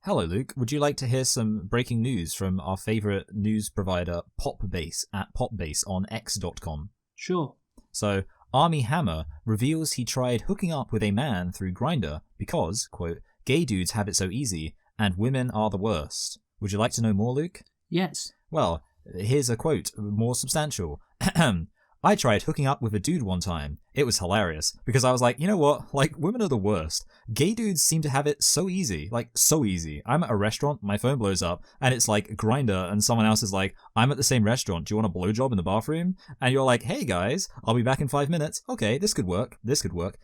Hello, Luke. Would you like to hear some breaking news from our favourite news provider, Popbase, at Popbase on X.com? Sure. So, Armie Hammer reveals he tried hooking up with a man through Grindr because, quote, gay dudes have it so easy, and women are the worst. Would you like to know more, Luke? Yes. Well, here's a quote, more substantial. I tried hooking up with a dude one time. It was hilarious, because I was like, you know what? Like, women are the worst. Gay dudes seem to have it so easy. Like, so easy. I'm at a restaurant, my phone blows up, and it's like Grindr, and someone else is like, I'm at the same restaurant, do you want a blowjob in the bathroom? And you're like, hey guys, I'll be back in 5 minutes. Okay, this could work.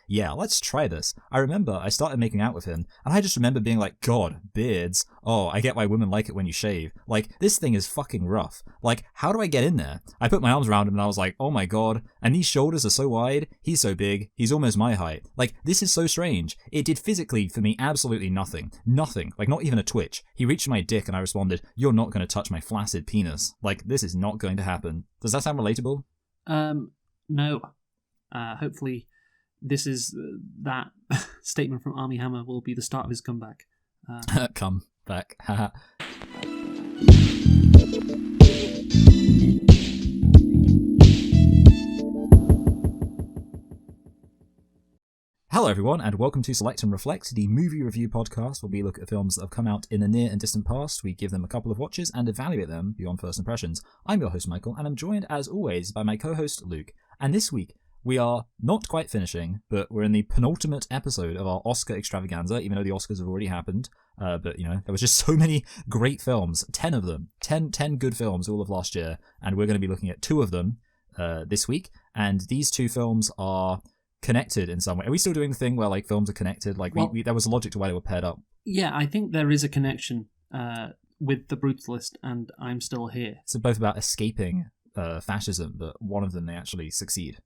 Yeah, let's try this. I remember I started making out with him, and I just remember being like, God, beards. Oh, I get why women like it when you shave. Like, this thing is fucking rough. Like, how do I get in there? I put my arms around him and I was like, oh my God, and these shoulders are so wide, he's so big, he's almost my height. Like, this is so strange. It did physically for me absolutely nothing. Nothing. Like, not even a twitch. He reached my dick and I responded, you're not going to touch my flaccid penis. Like, this is not going to happen. Does that sound relatable? No. Hopefully this is that statement from Armie Hammer will be the start of his comeback. Come back. Hello everyone, and welcome to Select and Reflect, the movie review podcast where we look at films that have come out in the near and distant past. We give them a couple of watches and evaluate them beyond first impressions. I'm your host Michael, and I'm joined as always by my co-host Luke. And this week, we are not quite finishing, but we're in the penultimate episode of our Oscar extravaganza, even though the Oscars have already happened. But, you know, there was just so many great films, 10 of them, 10 good films all of last year, and we're going to be looking at 2 of them this week. And these 2 films are connected in some way. Are we still doing the thing where like films are connected? Like we there was a logic to why they were paired up. Yeah, I think there is a connection with The Brutalist and I'm Still Here. It's both about escaping fascism, but one of them they actually succeed.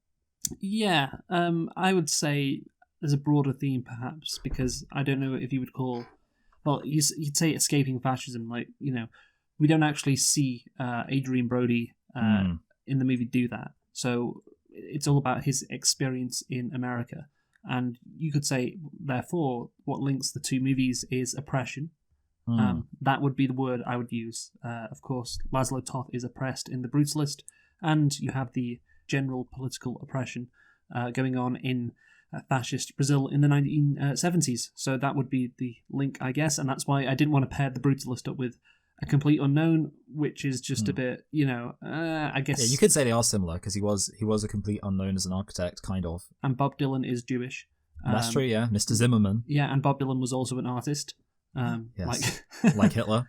Yeah, I would say there's a broader theme perhaps, because I don't know if you would call, well, you'd say escaping fascism. Like, you know, we don't actually see Adrien Brody in the movie do that. So it's all about his experience in America. And you could say, therefore, what links the 2 movies is oppression. That would be the word I would use. Of course, Laszlo Toth is oppressed in The Brutalist, and you have the general political oppression going on in fascist Brazil in the 1970s. So that would be the link, I guess, and that's why I didn't want to pair The Brutalist up with A Complete Unknown, which is just a bit, you know, I guess. Yeah, you could say they are similar because he was a complete unknown as an architect, kind of. And Bob Dylan is Jewish. That's true, yeah. Mr. Zimmerman. Yeah, and Bob Dylan was also an artist. Yes. Like Hitler.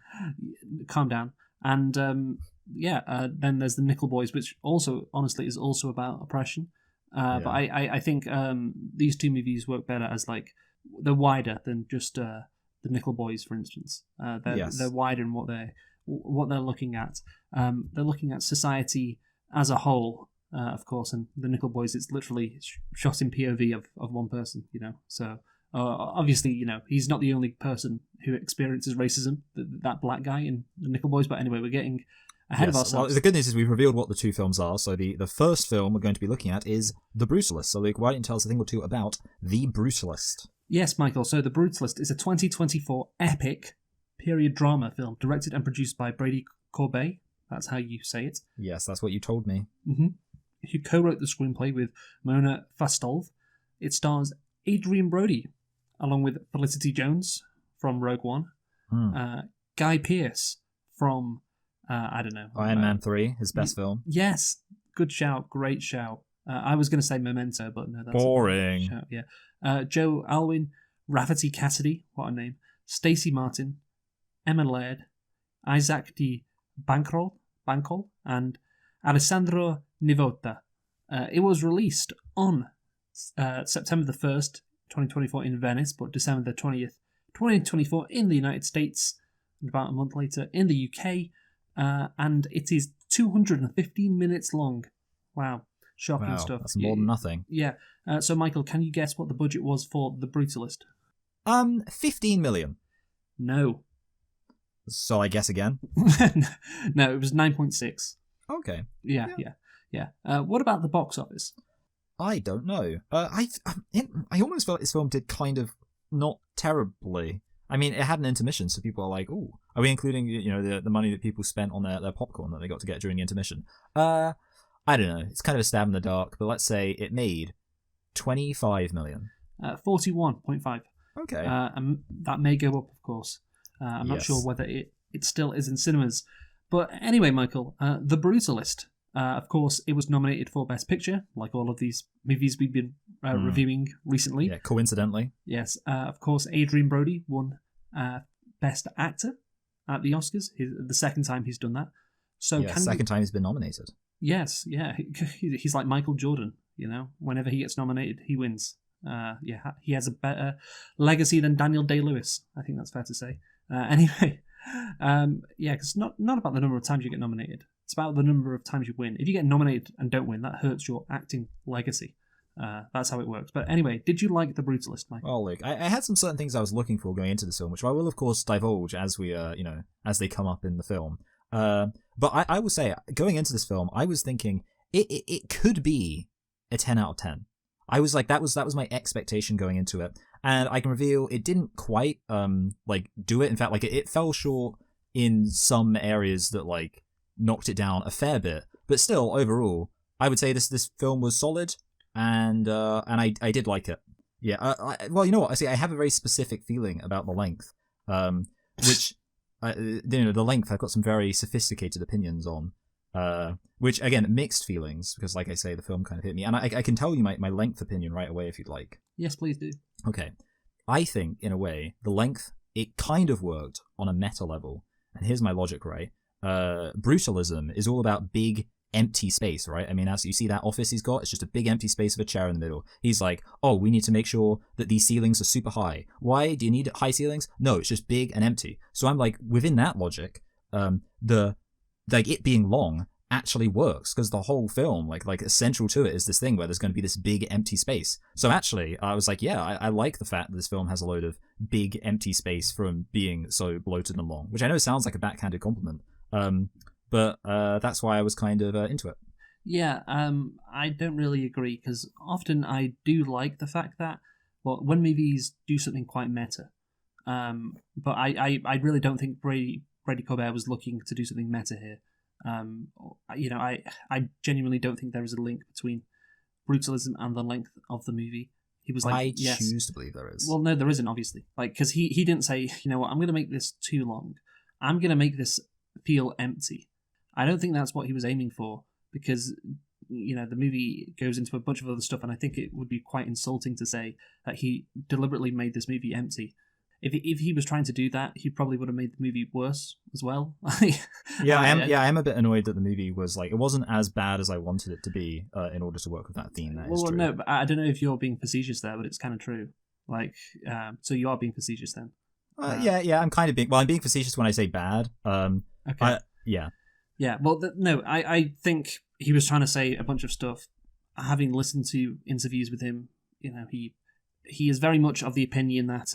Calm down. And then there's the Nickel Boys, which also, honestly, is also about oppression. But I think these 2 movies work better as like they're wider than just the Nickel Boys, for instance. They're wider in what they're looking at. They're looking at society as a whole, of course, and the Nickel Boys, it's literally shot in POV of one person, you know. So obviously, you know, he's not the only person who experiences racism, that black guy in the Nickel Boys. But anyway, we're getting ahead of ourselves. Well, the good news is we've revealed what the 2 films are. So the first film we're going to be looking at is The Brutalist. So Luke, why don't you tell us a thing or two about The Brutalist? Yes, Michael. So The Brutalist is a 2024 epic period drama film directed and produced by Brady Corbet. That's how you say it. Yes, that's what you told me. Mm-hmm. Who co-wrote the screenplay with Mona Fastolf. It stars Adrien Brody, along with Felicity Jones from Rogue One, Guy Pearce from, I don't know. Iron Man 3, his best film. Yes, good shout, great shout. I was going to say Memento, but no, that's boring. Shout, yeah. Joe Alwyn, Rafferty Cassidy, what a name, Stacey Martin, Emma Laird, Isaac D. Bancol, and Alessandro Nivotta. It was released on September the 1st, 2024 in Venice, but December the 20th, 2024 in the United States, and about a month later in the UK, and it is 215 minutes long. Wow. Shocking stuff. That's more than nothing. Yeah. So, Michael, can you guess what the budget was for The Brutalist? 15 million. No. So I guess again? No, it was 9.6. Okay. Yeah. What about the box office? I don't know. I almost felt like this film did kind of not terribly. I mean, it had an intermission, so people are like, "Ooh, are we including the money that people spent on their popcorn that they got to get during the intermission?" I don't know. It's kind of a stab in the dark, but let's say it made 25 million. 41.5. Okay. And that may go up, of course. I'm not sure whether it still is in cinemas. But anyway, Michael, The Brutalist. Of course, it was nominated for Best Picture, like all of these movies we've been reviewing recently. Yeah, coincidentally. Yes. Of course, Adrien Brody won Best Actor at the Oscars. The second time he's done that. So second time he's been nominated. Yes, yeah. He's like Michael Jordan, Whenever he gets nominated, he wins. He has a better legacy than Daniel Day-Lewis. I think that's fair to say. Anyway, because not about the number of times you get nominated. It's about the number of times you win. If you get nominated and don't win, that hurts your acting legacy. That's how it works. But anyway, did you like The Brutalist, Mike? Oh, look, I had some certain things I was looking for going into this film, which I will, of course, divulge as we, as they come up in the film. But I will say, going into this film, I was thinking it could be a 10 out of 10. I was like, that was my expectation going into it, and I can reveal it didn't quite do it. In fact, it fell short in some areas that knocked it down a fair bit. But still, overall, I would say this film was solid, and I did like it. Yeah. Well, you know what? I have a very specific feeling about the length, which the length I've got some very sophisticated opinions on. Which again, mixed feelings, because like I say, the film kind of hit me, and I can tell you my length opinion right away if you'd like. Yes, please do. Okay, I think in a way the length, it kind of worked on a meta level, and here's my logic, right? Brutalism is all about big empty space, right? I mean, as you see that office he's got, it's just a big empty space with a chair in the middle. He's like, oh, we need to make sure that these ceilings are super high. Why do you need high ceilings? No, it's just big and empty. So I'm like, within that logic, it being long actually works, because the whole film, essential to it is this thing where there's going to be this big empty space. So actually, I was like, yeah, I like the fact that this film has a load of big empty space from being so bloated and long, which I know sounds like a backhanded compliment, but that's why I was kind of into it. Yeah, I don't really agree, because often I do like the fact that, well, when movies do something quite meta, but I really don't think Brady Colbert was looking to do something meta here. I genuinely don't think there is a link between brutalism and the length of the movie. He was like, I choose to believe there is. Well, no, there isn't, obviously. Because he didn't say, you know what, I'm going to make this too long. I'm going to make this feel empty. I don't think that's what he was aiming for, because, the movie goes into a bunch of other stuff, and I think it would be quite insulting to say that he deliberately made this movie empty. If he was trying to do that, he probably would have made the movie worse as well. I am a bit annoyed that the movie was it wasn't as bad as I wanted it to be in order to work with that theme. That is true. No, but I don't know if you're being facetious there, but it's kind of true. So you are being facetious then. I'm kind of being. Well, I'm being facetious when I say bad. Okay. Yeah. Well, I think he was trying to say a bunch of stuff. Having listened to interviews with him, he is very much of the opinion that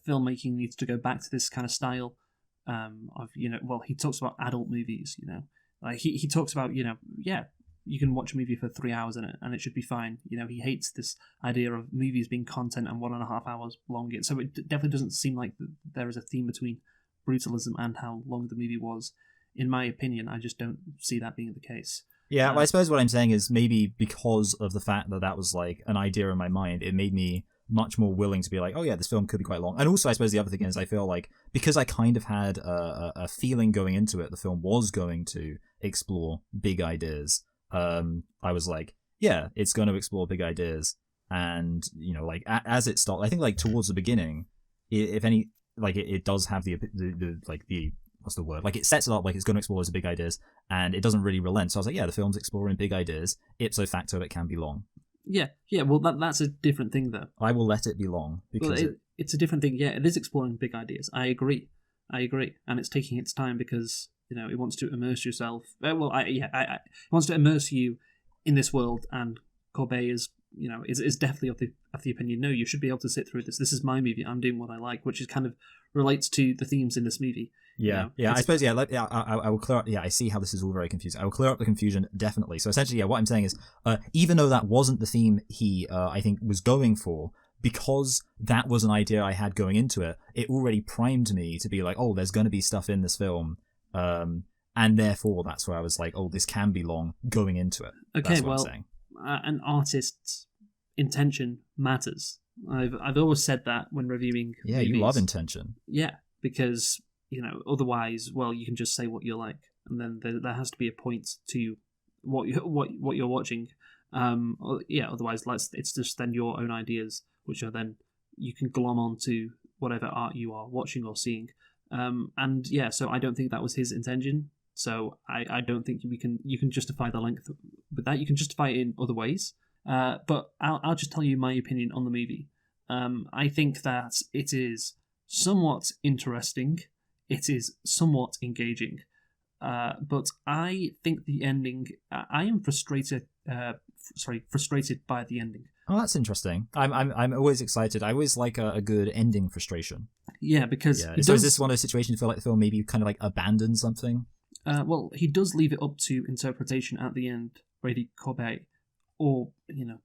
filmmaking needs to go back to this kind of style he talks about adult movies, he talks about, you can watch a movie for 3 hours in it and it should be fine. He hates this idea of movies being content and 1.5 hours long. So it definitely doesn't seem like there is a theme between brutalism and how long the movie was. In my opinion, I just don't see that being the case. Yeah, well, I suppose what I'm saying is maybe because of the fact that was an idea in my mind, it made me much more willing to be like, oh yeah, this film could be quite long. And also, I suppose the other thing is I feel like, because I kind of had a feeling going into it, the film was going to explore big ideas. I was like, yeah, it's going to explore big ideas. And, as it starts, I think towards the beginning, if any, it does have the what's the word? It sets it up it's going to explore those big ideas, and it doesn't really relent. So I was like, yeah, the film's exploring big ideas. Ipso facto, it can be long. Yeah. Well, that's a different thing, though. I will let it be long, because it's a different thing. Yeah, it is exploring big ideas. I agree, and it's taking its time because it wants to immerse yourself. It wants to immerse you in this world, and Corbet is definitely of the opinion, no, you should be able to sit through this. This is my movie. I'm doing what I like, which is kind of relates to the themes in this movie. Yeah, I suppose, I will clear up, I see how this is all very confusing. I will clear up the confusion, definitely. So essentially, what I'm saying is, even though that wasn't the theme he, I think, was going for, because that was an idea I had going into it, it already primed me to be like, oh, there's going to be stuff in this film. And therefore, that's where I was like, oh, this can be long going into it. Okay, that's what well, I'm saying. An artist's intention matters. I've always said that when reviewing movies. You love intention. Yeah, because, otherwise, well, you can just say what you like, and then there has to be a point to what you're watching. Otherwise, it's just then your own ideas, which are then you can glom onto whatever art you are watching or seeing. So I don't think that was his intention. So I don't think you can justify the length with that. You can justify it in other ways. But I'll just tell you my opinion on the movie. I think that it is somewhat interesting. It is somewhat engaging. But I think the ending. I am frustrated. Frustrated by the ending. Oh, that's interesting. I'm always excited. I always like a good ending frustration. Yeah, because So is this one of those situations you feel like the film maybe kind of like abandoned something? Well, he does leave it up to interpretation at the end, Brady Corbet, or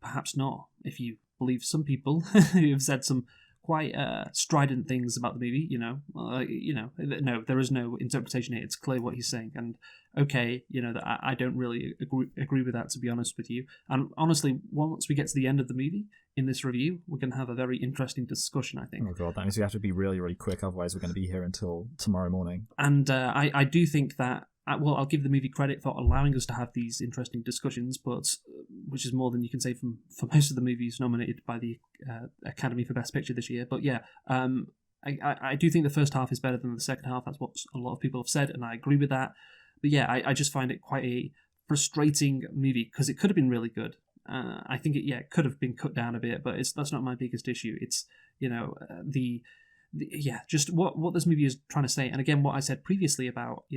perhaps not. If you believe some people who have said some quite strident things about the movie, no, there is no interpretation here. It's clear what he's saying, and okay, that I don't really agree with that, to be honest with you. And honestly, once we get to the end of the movie in this review, we're going to have a very interesting discussion, I think. Oh god, that means we have to be really, really quick, otherwise we're going to be here until tomorrow morning. And I do think that, I'll give the movie credit for allowing us to have these interesting discussions, but which is more than you can say for most of the movies nominated by the Academy for Best Picture this year. But yeah, I do think the first half is better than the second half. That's what a lot of people have said, and I agree with that. But yeah, I just find it quite a frustrating movie because it could have been really good. I think it could have been cut down a bit, but that's not my biggest issue. It's just what this movie is trying to say. And again, what I said previously about, I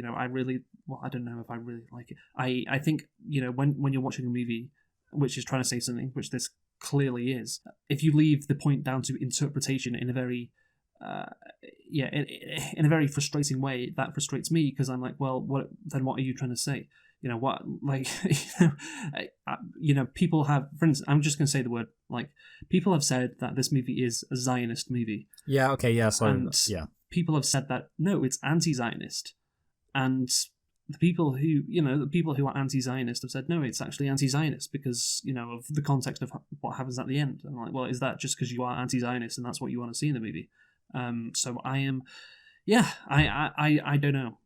don't know if I really like it. I think, when you're watching a movie which is trying to say something, which this clearly is, if you leave the point down to interpretation in a very in a very frustrating way, that frustrates me because I'm like, well, what are you trying to say? People have, for instance, I'm just going to say the word, people have said that this movie is a Zionist movie. Yeah, okay, yeah, so, and people have said that, no, it's anti-Zionist. And the people who are anti-Zionist have said, no, it's actually anti-Zionist because, of the context of what happens at the end. And I'm like, well, is that just because you are anti-Zionist and that's what you want to see in the movie? So I am... Yeah, I don't know.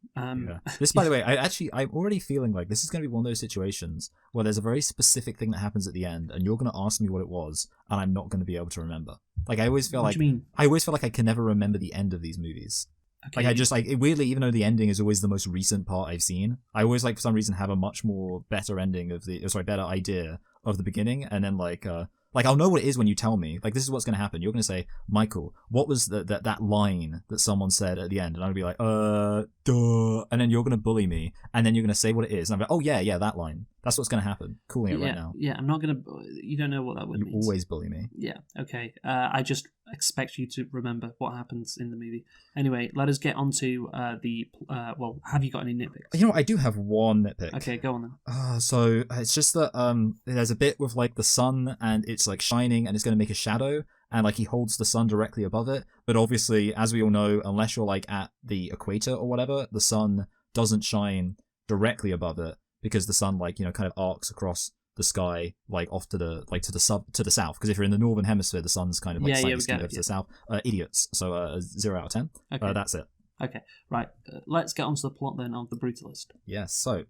This, by the way, I'm already feeling like this is going to be one of those situations where there's a very specific thing that happens at the end, and you're going to ask me what it was, and I'm not going to be able to remember. Like I always feel what like do you mean? I always feel like I can never remember the end of these movies. Okay. Like I just weirdly, even though the ending is always the most recent part I've seen, I always for some reason have a much more better ending of better idea of the beginning, and then I'll know what it is when you tell me. Like, this is what's going to happen. You're going to say, Michael, what was that line that someone said at the end? And I'm going to be like, duh. And then you're going to bully me. And then you're going to say what it is. And I'm like, oh, yeah, that line. That's what's going to happen. Calling it right now. Yeah, I'm not going to... You don't know what that word means. You always bully me. Yeah, okay. I just expect you to remember what happens in the movie. Anyway, let us get on to have you got any nitpicks? I do have one nitpick. Okay, go on then. So it's just that there's a bit with the sun and it's shining and it's going to make a shadow and he holds the sun directly above it. But obviously, as we all know, unless you're at the equator or whatever, the sun doesn't shine directly above it because the sun kind of arcs across the sky off to the south. Because if you're in the northern hemisphere, the sun's kind of slightly skewed over to the south. Idiots. So 0 out of 10. Okay. That's it. Okay, right. Let's get on to the plot then of The Brutalist. Yes, so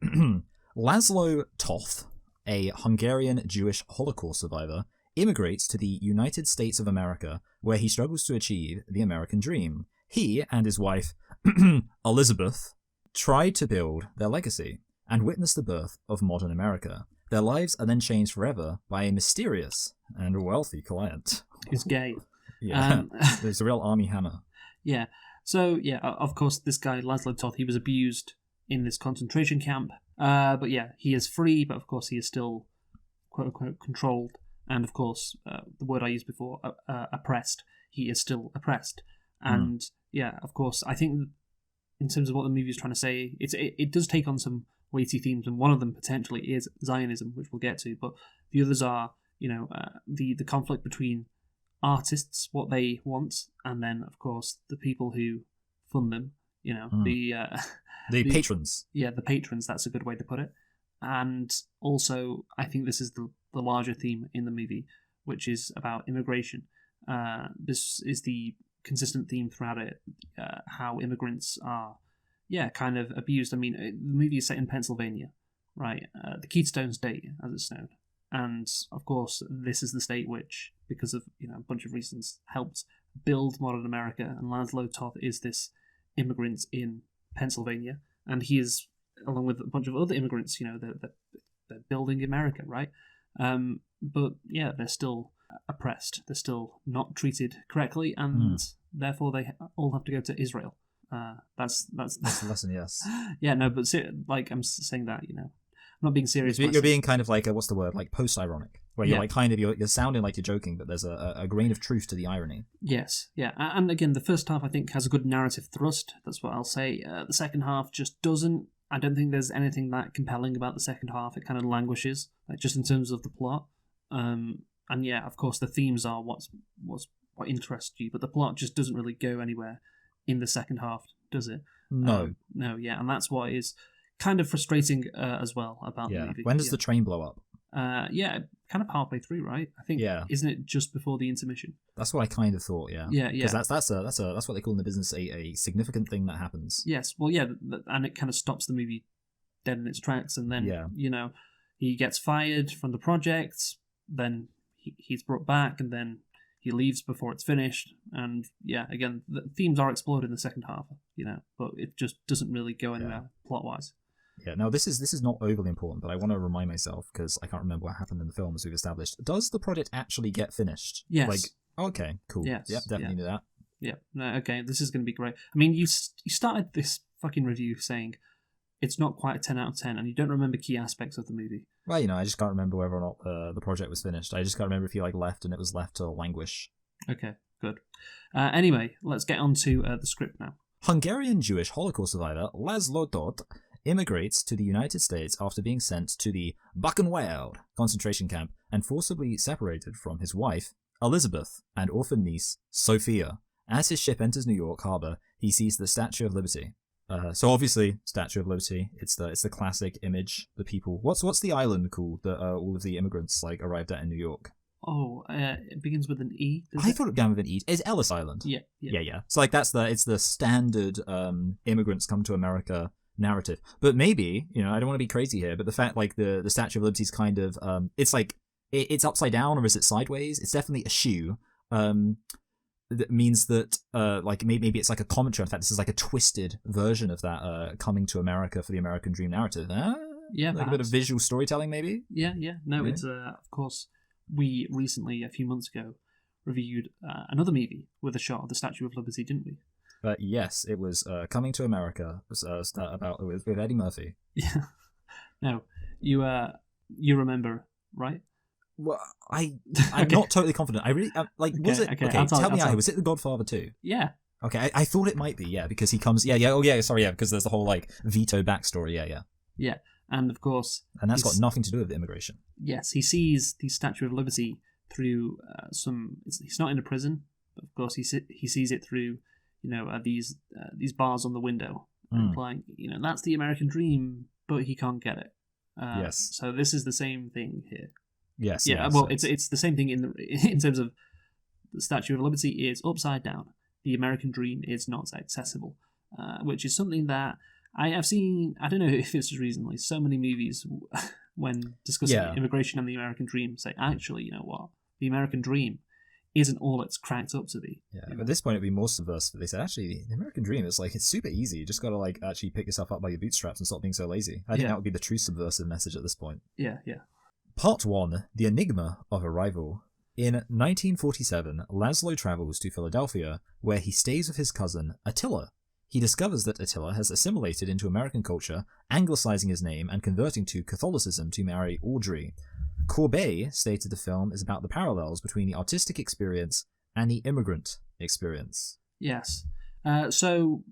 Laszlo Toth, a Hungarian Jewish Holocaust survivor, immigrates to the United States of America, where he struggles to achieve the American dream. He and his wife, Elizabeth, tried to build their legacy and witness the birth of modern America. Their lives are then changed forever by a mysterious and wealthy client. Who's gay. Yeah, there's a real Army Hammer. Yeah. So, yeah, of course, this guy, Laszlo Toth, he was abused in this concentration camp. But yeah, he is free, but of course he is still, quote-unquote, controlled. And of course, the word I used before, oppressed. He is still oppressed. And yeah, of course, I think in terms of what the movie is trying to say, it does take on some weighty themes, and one of them potentially is Zionism, which we'll get to. But the others are, the conflict between artists what they want, and then of course the people who fund them. The patrons. Yeah, the patrons. That's a good way to put it. And also, I think this is the larger theme in the movie, which is about immigration. This is the consistent theme throughout it, how immigrants are, kind of abused. I mean, the movie is set in Pennsylvania, right? The Keystone State, as it's known. And, of course, this is the state which, because of a bunch of reasons, helped build modern America. And Laszlo Toth is this immigrant in Pennsylvania. And he is, along with a bunch of other immigrants, they're building America, right? But, they're still oppressed. They're still not treated correctly, and therefore they all have to go to Israel. That's the lesson, yes. Yeah, no, but I'm saying that, I'm not being serious. You're being kind of like what's the word, like post-ironic, where you're like kind of you're sounding like you're joking, but there's a grain of truth to the irony. Yes, yeah, and again, the first half I think has a good narrative thrust. That's what I'll say. The second half just doesn't. I don't think there's anything that compelling about the second half. It kind of languishes, like just in terms of the plot. And of course, the themes are what interests you, but the plot just doesn't really go anywhere in the second half, does it? No, and that's what is kind of frustrating as well about the movie. When does the train blow up? Kind of halfway through, right? I think. Yeah. Isn't it just before the intermission? That's what I kind of thought. Yeah. Yeah. Because that's what they call in the business a significant thing that happens. Yes. Well, yeah, and it kind of stops the movie dead in its tracks, and then he gets fired from the project. Then he's brought back, and then he leaves before it's finished. And again, the themes are explored in the second half, but it just doesn't really go anywhere plot wise. Yeah, no, this is not overly important, but I want to remind myself, because I can't remember what happened in the film, as we've established. Does the project actually get finished? Yes. Okay, cool. Yes. Yep, definitely do that. Yeah, no, okay, this is going to be great. I mean, you started this fucking review saying it's not quite a 10 out of 10, and you don't remember key aspects of the movie. Well, I just can't remember whether or not the project was finished. I just can't remember if he left and it was left to languish. Okay, good. Anyway, let's get on to the script now. Hungarian Jewish Holocaust survivor Laszlo Toth immigrates to the United States after being sent to the Buchenwald concentration camp and forcibly separated from his wife, Elizabeth, and orphan niece, Sophia. As his ship enters New York Harbor, he sees the Statue of Liberty. So obviously, Statue of Liberty. It's the classic image. The people. What's the island called that all of the immigrants arrived at in New York? Oh, it begins with an E. I thought it began with an E. It's Ellis Island. Yeah. So it's the standard immigrants come to America narrative. But maybe I don't want to be crazy here, but the fact the Statue of Liberty is kind of it's like it's upside down, or is it sideways? It's definitely a shoe. That means that maybe it's like a commentary. In fact, this is like a twisted version of that coming to America for the American Dream narrative. Yeah, like a bit of visual storytelling, maybe. Yeah. No, it's of course we recently a few months ago reviewed another movie with a shot of the Statue of Liberty, didn't we? Yes, it was Coming to America. About with Eddie Murphy. Yeah. No, you remember, right? Well, I'm not totally confident. I really was it? Okay, tell me out. Was it The Godfather 2? Yeah. Okay, I thought it might be. Yeah, because he comes. Yeah. Oh, yeah. Sorry. Yeah, because there's the whole Vito backstory. Yeah. Yeah, and of course, and that's got nothing to do with immigration. Yes, he sees the Statue of Liberty through he's not in a prison, but of course he sees it through these bars on the window, implying that's the American dream, but he can't get it. Yes. So this is the same thing here. Yes. Yeah. Well, it's the same thing in terms of the Statue of Liberty is upside down. The American dream is not accessible, which is something that I have seen. I don't know if it's just recently. So many movies when discussing immigration and the American dream say, actually, you know what, the American dream isn't all it's cracked up to be. Yeah, but at this point it'd be more subversive. They said, actually, the American dream is it's super easy. You just gotta actually pick yourself up by your bootstraps and stop being so lazy. I think that would be the true subversive message at this point. Yeah. Part 1, The Enigma of Arrival. In 1947, Laszlo travels to Philadelphia, where he stays with his cousin, Attila. He discovers that Attila has assimilated into American culture, anglicizing his name and converting to Catholicism to marry Audrey. Courbet stated the film is about the parallels between the artistic experience and the immigrant experience. Yes. So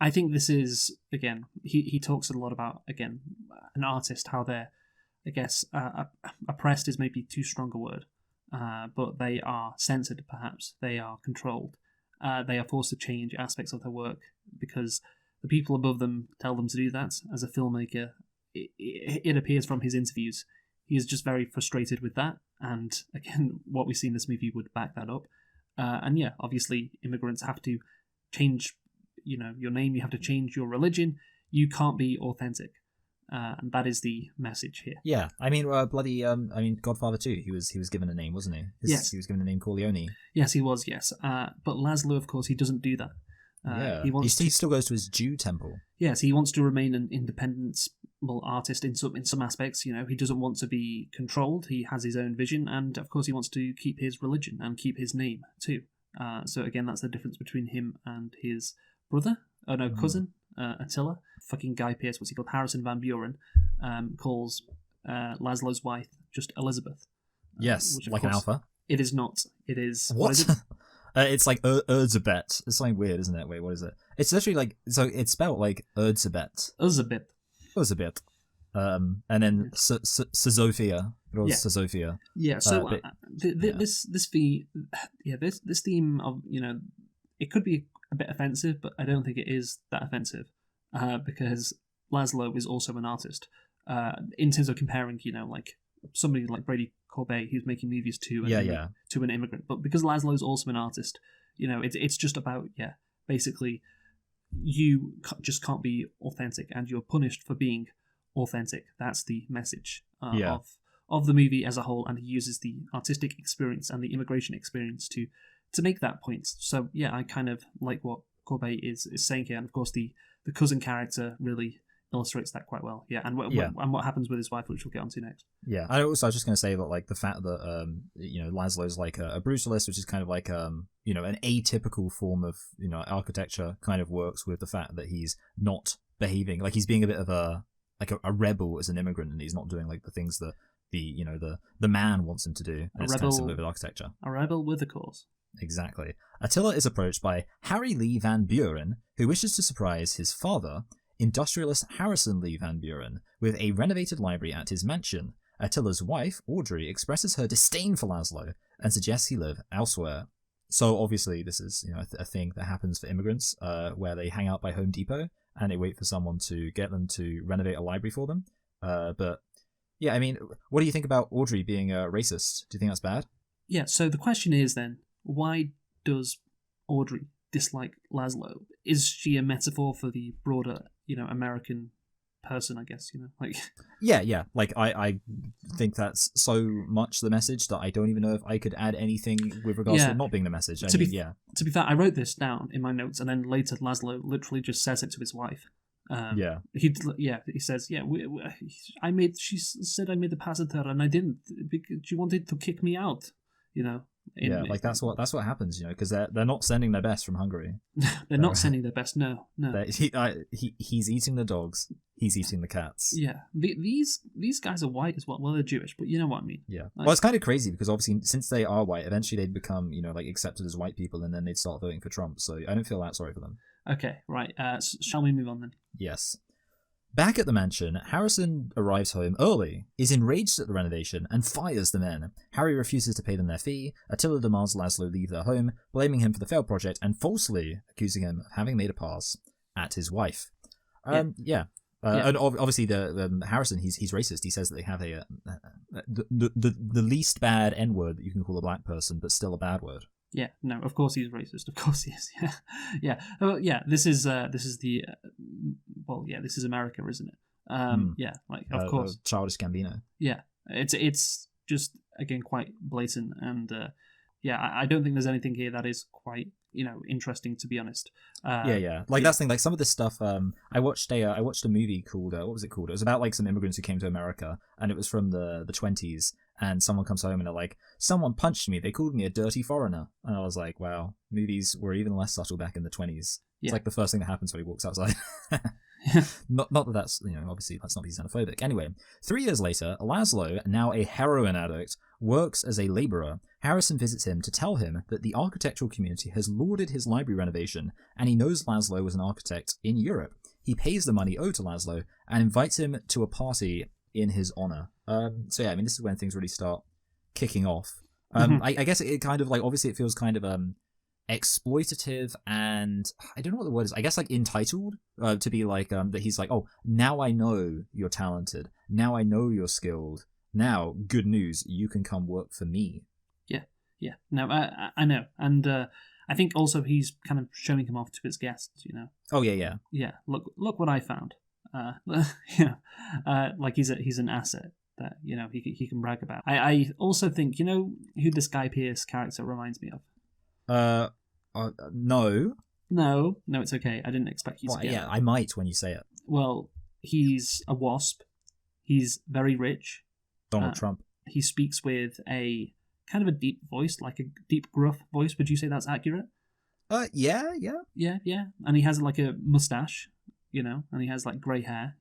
I think this is, again, he talks a lot about, again, an artist, how they're, I guess, oppressed is maybe too strong a word. but they are censored, perhaps. They are controlled. They are forced to change aspects of their work because the people above them tell them to do that. As a filmmaker, it appears from his interviews, he is just very frustrated with that. And again, what we see in this movie would back that up. And yeah, obviously, immigrants have to change, your name. You have to change your religion. You can't be authentic. And that is the message here. Yeah, I mean, Godfather 2, he was given a name, wasn't he? Yes. He was given the name Corleone. Yes, he was, yes. But Laszlo, of course, he doesn't do that. He still goes to his Jew temple. Yes, he wants to remain an independent artist in some aspects. He doesn't want to be controlled. He has his own vision, and of course, he wants to keep his religion and keep his name too. So again, that's the difference between him and his brother. Oh no, cousin Attila. Fucking Guy Pearce. What's he called? Harrison Van Buren calls Laszlo's wife just Elizabeth. Yes, which, like an alpha. It is not. It is what is it? It's like Erzabet. It's something weird, isn't it? Wait, what is it? It's literally like, so it's spelled like Erzabet. Erzabet. And then Sazofia. Sazofia. Yeah. So this theme of it could be a bit offensive, but I don't think it is that offensive because Laszlo is also an artist. In terms of comparing, like somebody like Brady Corbet, who's making movies to an immigrant, but because Laszlo's also an artist, it's just about basically you just can't be authentic, and you're punished for being authentic. That's the message of the movie as a whole, and he uses the artistic experience and the immigration experience to make that point. So I kind of like what Corbet is saying here, and of course the cousin character really illustrates that quite well. And what happens with his wife, which we'll get onto next. I was just going to say that like the fact that Laszlo's like a brutalist, which is kind of like an atypical form of architecture, kind of works with the fact that he's not behaving like he's being a bit of a rebel as an immigrant, and he's not doing like the things that the man wants him to do. And it's kind of similar with architecture. A rebel with a cause. Exactly. Attila is approached by Harry Lee Van Buren, who wishes to surprise his father, industrialist Harrison Lee Van Buren, with a renovated library at his mansion. Attila's wife, Audrey, expresses her disdain for Laszlo and suggests he live elsewhere. So obviously this is a thing that happens for immigrants, where they hang out by Home Depot and they wait for someone to get them to renovate a library for them. But yeah, I mean, what do you think about Audrey being a racist? Do you think that's bad? Yeah, so the question is then, why does Audrey dislike Laszlo? Is she a metaphor for the broader, American person, I guess, like... Yeah, like, I think that's so much the message that I don't even know if I could add anything with regards to it not being the message. To be fair, I wrote this down in my notes, and then later Laszlo literally just says it to his wife. He says, she said I made the pass at her, and I didn't, because she wanted to kick me out, that's what happens, because they're not sending their best from Hungary. They're not sending their best. No. He's eating the dogs. He's eating the cats. Yeah, these guys are white as well. Well, they're Jewish, but you know what I mean. Yeah. Well, it's kind of crazy because obviously since they are white, eventually they'd become accepted as white people, and then they'd start voting for Trump. So I don't feel that sorry for them. Okay, right. Shall we move on then? Yes. Back at the mansion, Harrison arrives home early, is enraged at the renovation, and fires the men. Harry refuses to pay them their fee. Attila demands Laszlo leave their home, blaming him for the failed project and falsely accusing him of having made a pass at his wife. And obviously the Harrison, he's racist. He says that they have the least bad N-word that you can call a black person, but still a bad word. Yeah, no, of course he's racist. Of course he is. Yeah. This is this is America, isn't it? Yeah, like of course. Childish Gambino. Yeah, it's just again quite blatant, and I don't think there's anything here that is quite interesting, to be honest. That's the thing. Like some of this stuff. I watched a movie called what was it called? It was about like some immigrants who came to America, and it was from the 20s. And someone comes home and they're like, someone punched me. They called me a dirty foreigner. And I was like, wow, movies were even less subtle back in the 20s. It's like the first thing that happens when he walks outside. Not that that's, obviously let's not be xenophobic. Anyway, 3 years later, Laszlo, now a heroin addict, works as a labourer. Harrison visits him to tell him that the architectural community has lauded his library renovation, and he knows Laszlo was an architect in Europe. He pays the money owed to Laszlo and invites him to a party in his honour. This is when things really start kicking off. I guess it kind of like obviously it feels kind of exploitative and I don't know what the word is. I guess like entitled to be like that he's like, oh, now I know you're talented. Now I know you're skilled. Now, good news, you can come work for me. Yeah. No, I know, and I think also he's kind of showing him off to his guests. Oh yeah. Yeah. Look what I found. Like he's an asset that he can brag about. I also think who this Guy Pearce character reminds me of. No. No, it's okay. I didn't expect you to get it. Yeah, I might when you say it. Well, he's a wasp. He's very rich. Donald Trump. He speaks with a kind of a deep voice, like a deep gruff voice. Would you say that's accurate? Yeah. Yeah. And he has like a mustache, and he has like grey hair,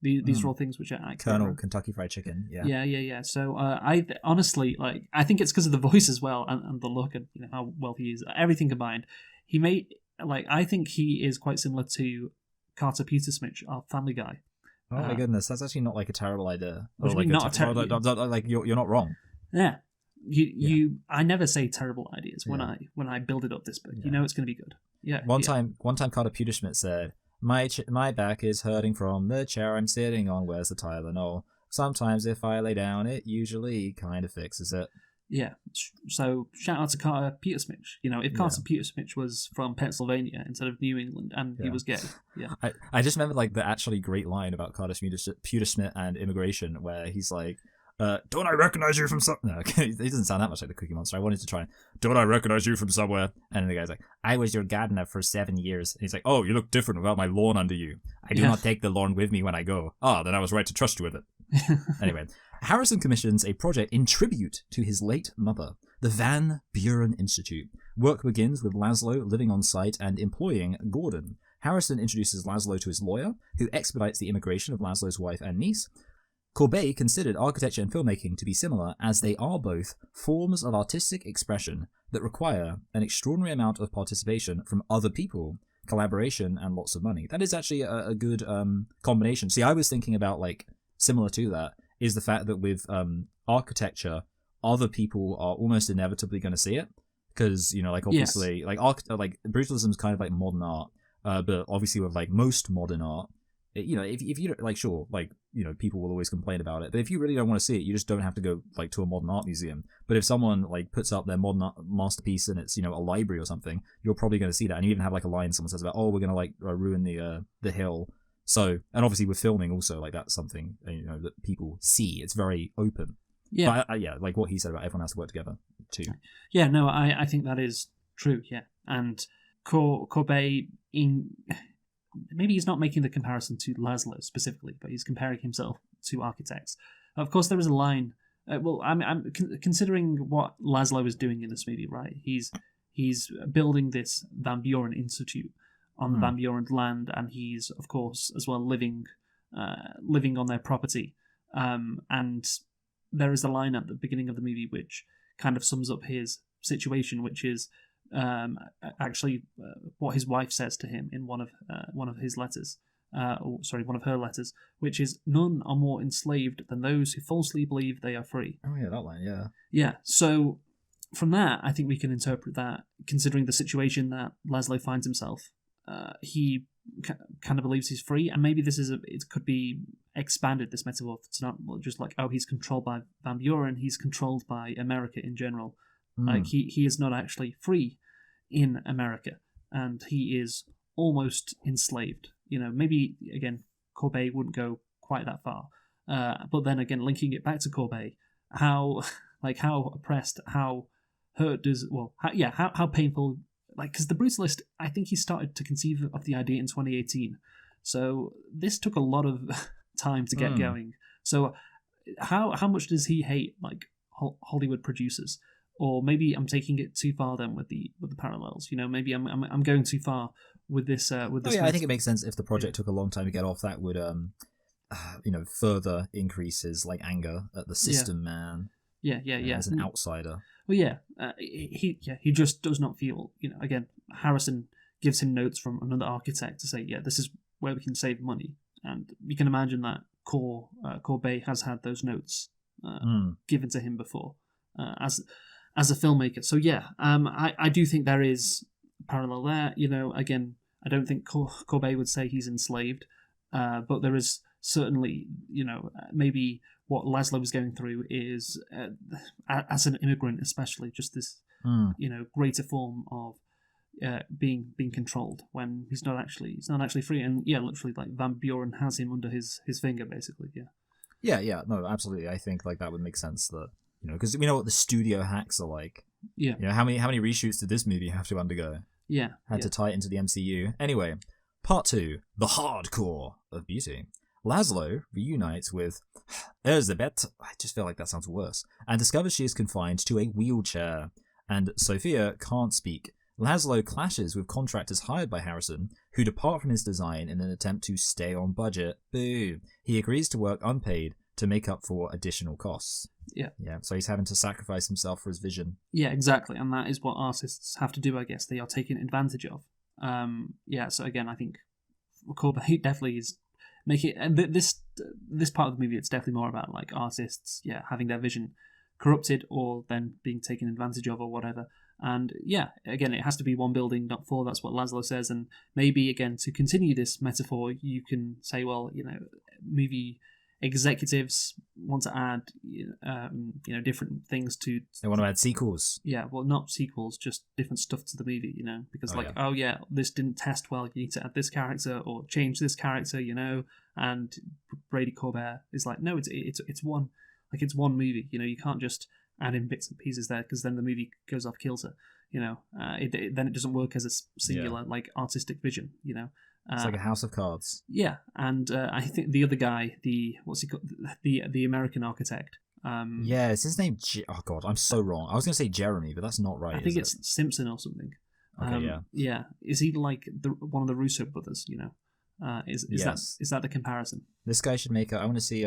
These are all things which are accurate. Colonel Kentucky Fried Chicken, yeah. Yeah. So I honestly, I think it's because of the voice as well and the look and how well he is. Everything combined. I think he is quite similar to Carter Petersmith of Family Guy. Oh my goodness, that's actually not like a terrible idea. What do you mean not a terrible? Like you're not wrong. Yeah. I never say terrible ideas when I build it up this book. Yeah. It's going to be good. Yeah. One time Carter Peterschmidt said, "My back is hurting from the chair I'm sitting on. Where's the Tylenol? Sometimes if I lay down, it usually kind of fixes it." Yeah. So shout out to Carter Petersmith. If Carter Petersmith was from Pennsylvania instead of New England and he was gay. Yeah. I just remember like the actually great line about Carter Petersmith and immigration where he's like, don't I recognize you from something? No, he doesn't sound that much like the Cookie Monster. I wanted to try and, don't I recognize you from somewhere? And the guy's like, I was your gardener for 7 years. And he's like, oh, you look different without my lawn under you. I do not take the lawn with me when I go. Then I was right to trust you with it. Anyway, Harrison commissions a project in tribute to his late mother, the Van Buren Institute. Work begins with Laszlo living on site and employing Gordon. Harrison introduces Laszlo to his lawyer, who expedites the immigration of Laszlo's wife and niece. Courbet considered architecture and filmmaking to be similar, as they are both forms of artistic expression that require an extraordinary amount of participation from other people, collaboration, and lots of money. That is actually a good combination. See, I was thinking about, like, similar to that, is the fact that with architecture, other people are almost inevitably going to see it. Because, like, obviously, like brutalism is kind of like modern art, but obviously with, like, most modern art, if you don't, like, sure, like, people will always complain about it, but if you really don't want to see it, you just don't have to go, like, to a modern art museum. But if someone, like, puts up their modern art masterpiece and it's, a library or something, you're probably going to see that. And you even have, like, a line someone says about, we're going to, like, ruin the hill. So, and obviously with filming also, like, that's something, that people see. It's very open. Yeah. But, like what he said about everyone has to work together, too. Yeah, no, I think that is true, yeah. And Courbet, maybe he's not making the comparison to Laszlo specifically, but he's comparing himself to architects. Of course, there is a line. I'm considering what Laszlo is doing in this movie, right? He's building this Van Buren Institute on the Van Buren land, and he's, of course, as well living on their property. And there is a line at the beginning of the movie which kind of sums up his situation, which is actually what his wife says to him in one of his letters, one of her letters, which is, "None are more enslaved than those who falsely believe they are free." Oh yeah, that line, yeah. Yeah, so from that, I think we can interpret that, considering the situation that Laszlo finds himself, he kind of believes he's free, and maybe it could be expanded, this metaphor, to not just like, he's controlled by Van Buren, he's controlled by America in general. Like, he is not actually free in America, and he is almost enslaved. Maybe, again, Courbet wouldn't go quite that far. But then again, linking it back to Courbet, how oppressed, how hurt how painful, because the Brutalist, I think he started to conceive of the idea in 2018. So this took a lot of time to get going. So how much does he hate, like, Hollywood producers? Or maybe I'm taking it too far then with the parallels. Maybe I'm going too far with this. I think it makes sense if the project took a long time to get off. That would further increase his, like, anger at the system, man. Yeah. As an outsider. Well, he just does not feel. Again, Harrison gives him notes from another architect to say, this is where we can save money, and you can imagine that Courbet has had those notes given to him before, as a filmmaker. So yeah, I do think there is a parallel there. Again, I don't think Corbet would say he's enslaved, but there is certainly, maybe what Laszlo was going through is, as an immigrant especially, just this, greater form of being controlled when he's not actually free. And yeah, literally, like Van Buren has him under his finger, basically. Yeah, no, absolutely. I think like that would make sense that, because we know what the studio hacks are like. Yeah. How many reshoots did this movie have to undergo? Yeah. Had to tie it into the MCU. Anyway, part 2, the hardcore of beauty. Laszlo reunites with Elizabeth, I just feel like that sounds worse, and discovers she is confined to a wheelchair. And Sophia can't speak. Laszlo clashes with contractors hired by Harrison, who depart from his design in an attempt to stay on budget. Boo! He agrees to work unpaid to make up for additional costs. Yeah. So he's having to sacrifice himself for his vision. Yeah, exactly. And that is what artists have to do, I guess. They are taken advantage of. So again, I think Corbett definitely is making this part of the movie. It's definitely more about like artists, having their vision corrupted or then being taken advantage of or whatever. And again, it has to be one building, not four. That's what Laszlo says. And maybe again, to continue this metaphor, you can say, well, movie executives want to add, different things to. They want to add sequels. Yeah, well, not sequels, just different stuff to the movie, because this didn't test well. You need to add this character or change this character, And Brady Corbett is like, no, it's one, like it's one movie. You can't just add in bits and pieces there because then the movie goes off kilter. Then it doesn't work as a singular like artistic vision. It's like a house of cards. Yeah, and I think the other guy, what's he called, the American architect. Is his name? Oh God, I'm so wrong. I was going to say Jeremy, but that's not right. I think it's Simpson or something. Okay, yeah. Is he like one of the Russo brothers? Is that the comparison? This guy should make I want to see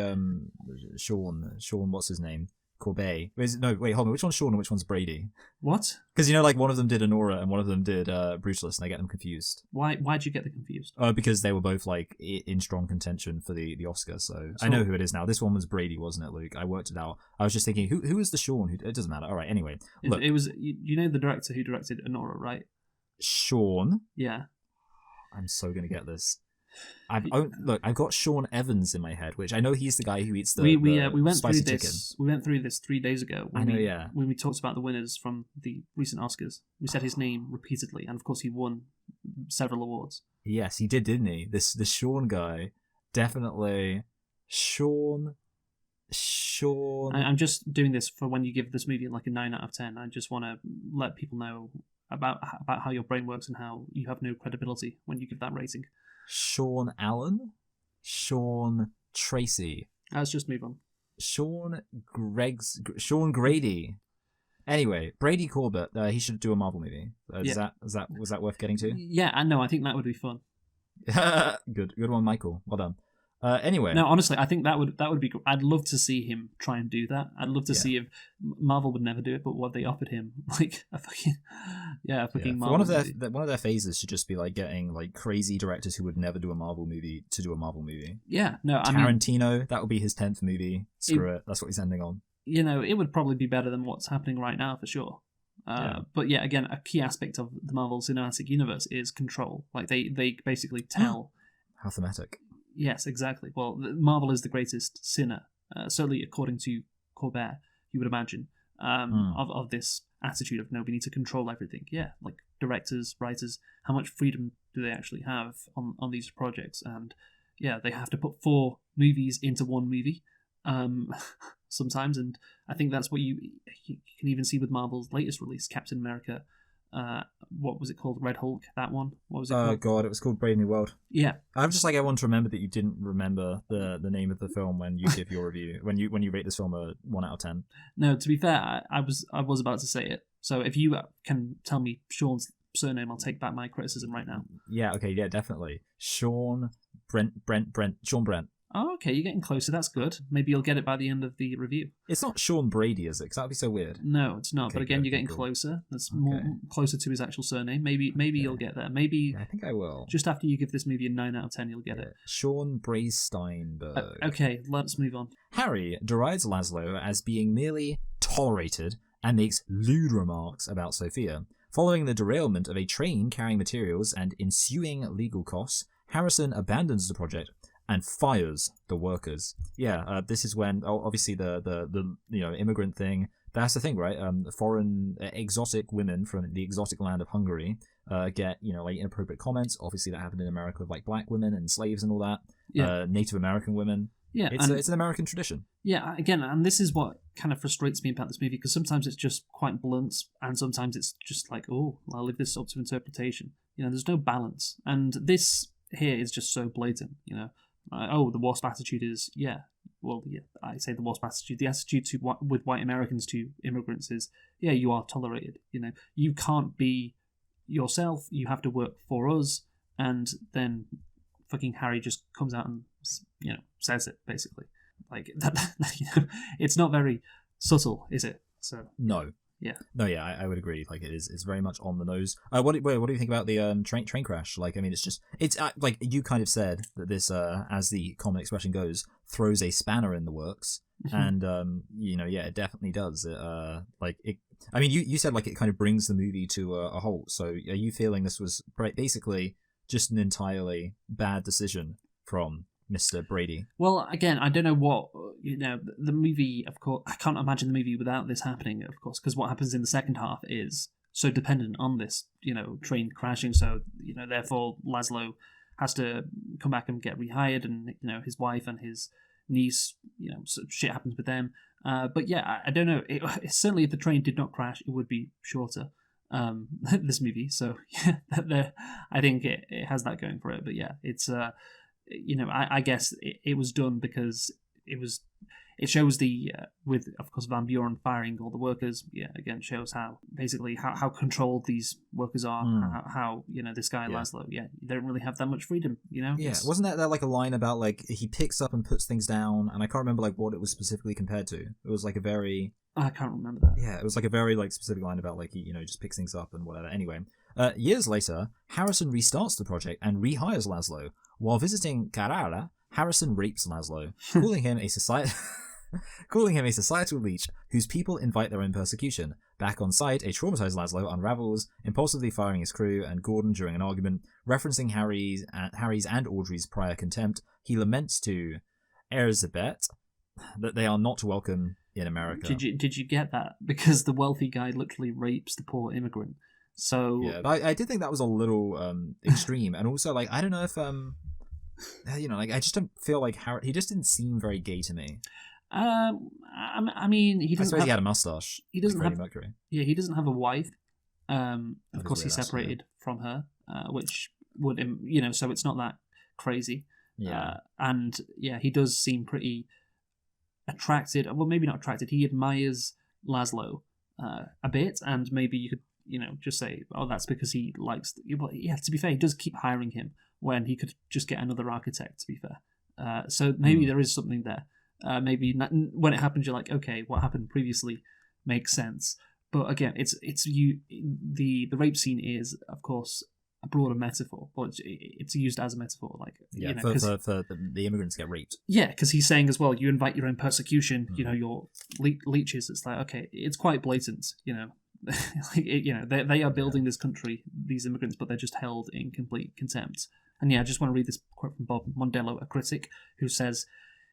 Sean. What's his name? Corbet. No, wait, hold on. Which one's Sean and which one's Brady? What? Because like one of them did Honora and one of them did Brutalist, and I get them confused. Why'd you get them confused? Because they were both like in strong contention for the Oscar. So I know who it is now. This one was Brady, wasn't it, Luke? I worked it out. I was just thinking, who is the Sean? It doesn't matter. All right. Anyway, look, it was the director who directed Honora, right? Sean. Yeah. I'm so gonna get this. I've got Sean Evans in my head, which I know he's the guy who eats the we went spicy through chicken. We went through this 3 days ago. When we talked about the winners from the recent Oscars, we said his name repeatedly, and of course he won several awards. Yes, he did, didn't he? This Sean guy, definitely Sean. I'm just doing this for when you give this movie like a 9 out of 10. I just want to let people know about how your brain works and how you have no credibility when you give that rating. Sean Allen, Sean Tracy. Let's just move on. Sean Grady. Anyway, Brady Corbett. He should do a Marvel movie. Was that worth getting to? Yeah, I know. I think that would be fun. Good one, Michael. Well done. Anyway, no, honestly, I think that would be good. I'd love to see him try and do that. I'd love to see if Marvel would never do it, but what they offered him, like a fucking Marvel. One of their phases should just be like getting like crazy directors who would never do a Marvel movie to do a Marvel movie. Yeah, no, Tarantino, that would be his 10th movie. Screw it. That's what he's ending on. It would probably be better than what's happening right now for sure. But again, a key aspect of the Marvel Cinematic Universe is control. Like they basically tell. How thematic. Yes, exactly. Well, Marvel is the greatest sinner, certainly according to Corbett, you would imagine, of this attitude of, no, we need to control everything. Yeah, like directors, writers, how much freedom do they actually have on these projects? And they have to put 4 movies into one movie sometimes. And I think that's what you can even see with Marvel's latest release, Captain America. What was it called? Red Hulk, that one? What was it called? Oh God, it was called Brave New World. Yeah. I'm just like, I want to remember that you didn't remember the name of the film when you give your review, when you rate this film a 1 out of 10. No, to be fair, I was about to say it. So if you can tell me Sean's surname, I'll take back my criticism right now. Yeah, okay, yeah, definitely. Sean Brent. Oh, okay, you're getting closer. That's good. Maybe you'll get it by the end of the review. It's not Sean Brady, is it? Because that'd be so weird. No, it's not. Okay, but again, you're getting closer. That's more closer to his actual surname. Maybe you'll get there. Maybe I think I will. Just after you give this movie a 9 out of 10, you'll get it. Sean Braysteinberg. Okay, let's move on. Harry derides Laszlo as being merely tolerated and makes lewd remarks about Sophia. Following the derailment of a train carrying materials and ensuing legal costs, Harrison abandons the project and fires the workers. Yeah, this is when obviously the immigrant thing. That's the thing, right? Foreign exotic women from the exotic land of Hungary get like inappropriate comments. Obviously, that happened in America with like black women and slaves and all that. Yeah. Native American women. Yeah, it's an American tradition. Yeah, again, and this is what kind of frustrates me about this movie, because sometimes it's just quite blunt, and sometimes it's just like, oh, I'll leave this up to interpretation. There's no balance, and this here is just so blatant. The WASP attitude is, I say the WASP attitude. The attitude with white Americans to immigrants is, you are tolerated. You can't be yourself. You have to work for us, and then fucking Harry just comes out and says it basically. Like that, it's not very subtle, is it? So no. Yeah. No, yeah, I would agree. Like it's very much on the nose. What do you think about the train crash? Like, I mean, it's like you kind of said that this, as the common expression goes, throws a spanner in the works, and it definitely does. I mean, you said like it kind of brings the movie to a halt. So are you feeling this was basically just an entirely bad decision from Mr. Brady? Well, again, I don't know what, the movie, of course, I can't imagine the movie without this happening, of course, because what happens in the second half is so dependent on this, train crashing, so, therefore Laszlo has to come back and get rehired, and, his wife and his niece, so shit happens with them. But yeah, I don't know, certainly if the train did not crash, it would be shorter, this movie, so, yeah, I think it has that going for it, but yeah, it's, I guess it was done because it shows with of course Van Buren firing all the workers. Yeah, again shows how basically how controlled these workers are. How this guy Laszlo. Yeah, you don't really have that much freedom. Yeah, wasn't that like a line about like he picks up and puts things down, and I can't remember like what it was specifically compared to. It was like a very I can't remember that. Yeah, it was like a very like specific line about like he just picks things up and whatever. Anyway, years later, Harrison restarts the project and rehires Laszlo. While visiting Carrara, Harrison rapes Laszlo, calling him a societal leech whose people invite their own persecution. Back on site, a traumatized Laszlo unravels, impulsively firing his crew and Gordon during an argument, referencing Harry's and Audrey's prior contempt. He laments to Elizabeth that they are not welcome in America. Did you get that? Because the wealthy guy literally rapes the poor immigrant. So yeah, I did think that was a little extreme, and also like I don't know if like I just don't feel like Harry. He just didn't seem very gay to me. I mean, he doesn't. I suppose he had a mustache. He doesn't like have Mercury. Yeah, he doesn't have a wife. Of course, he's separated from her, which would so it's not that crazy. Yeah, and yeah, he does seem pretty attracted. Well, maybe not attracted. He admires Laszlo a bit, and maybe you could just say, oh, that's because he likes. But yeah, to be fair, he does keep hiring him when he could just get another architect. To be fair, so maybe there is something there. Maybe when it happens, you're like, okay, what happened previously makes sense. But again, the rape scene is, of course, a broader metaphor. Well, it's used as a metaphor, like for the immigrants get raped. Yeah, because he's saying as well, you invite your own persecution. Your leeches. It's like, okay, it's quite blatant. They are building this country, these immigrants, but they're just held in complete contempt. And yeah, I just want to read this quote from Bob Mondello, a critic, who says,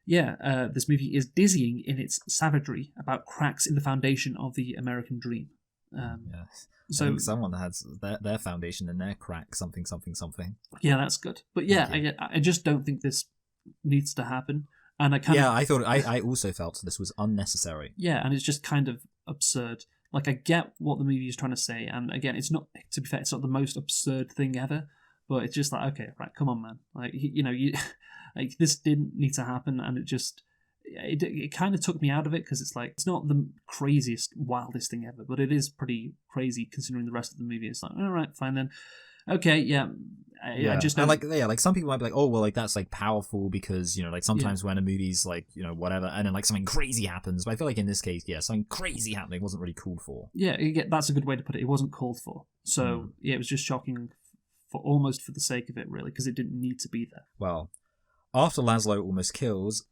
this movie is dizzying in its savagery about cracks in the foundation of the American dream. So I think someone has their foundation in their crack, something. Yeah, that's good. But yeah, I just don't think this needs to happen. And I also felt this was unnecessary. Yeah, and it's just kind of absurd. Like, I get what the movie is trying to say, and again, it's not, to be fair, it's not the most absurd thing ever, but it's just like, okay, right, come on, man. Like, like, this didn't need to happen, and it kind of took me out of it, because it's like, it's not the craziest, wildest thing ever, but it is pretty crazy considering the rest of the movie. It's like, all right, fine then. Okay, yeah. I just know. And like some people might be like, oh, well, like that's like powerful because like sometimes when a movie's like whatever, and then like something crazy happens. But I feel like in this case, something crazy happening wasn't really called for. Yeah, that's a good way to put it. It wasn't called for. So yeah, it was just shocking almost for the sake of it, really, because it didn't need to be there. Well, after Laszlo almost kills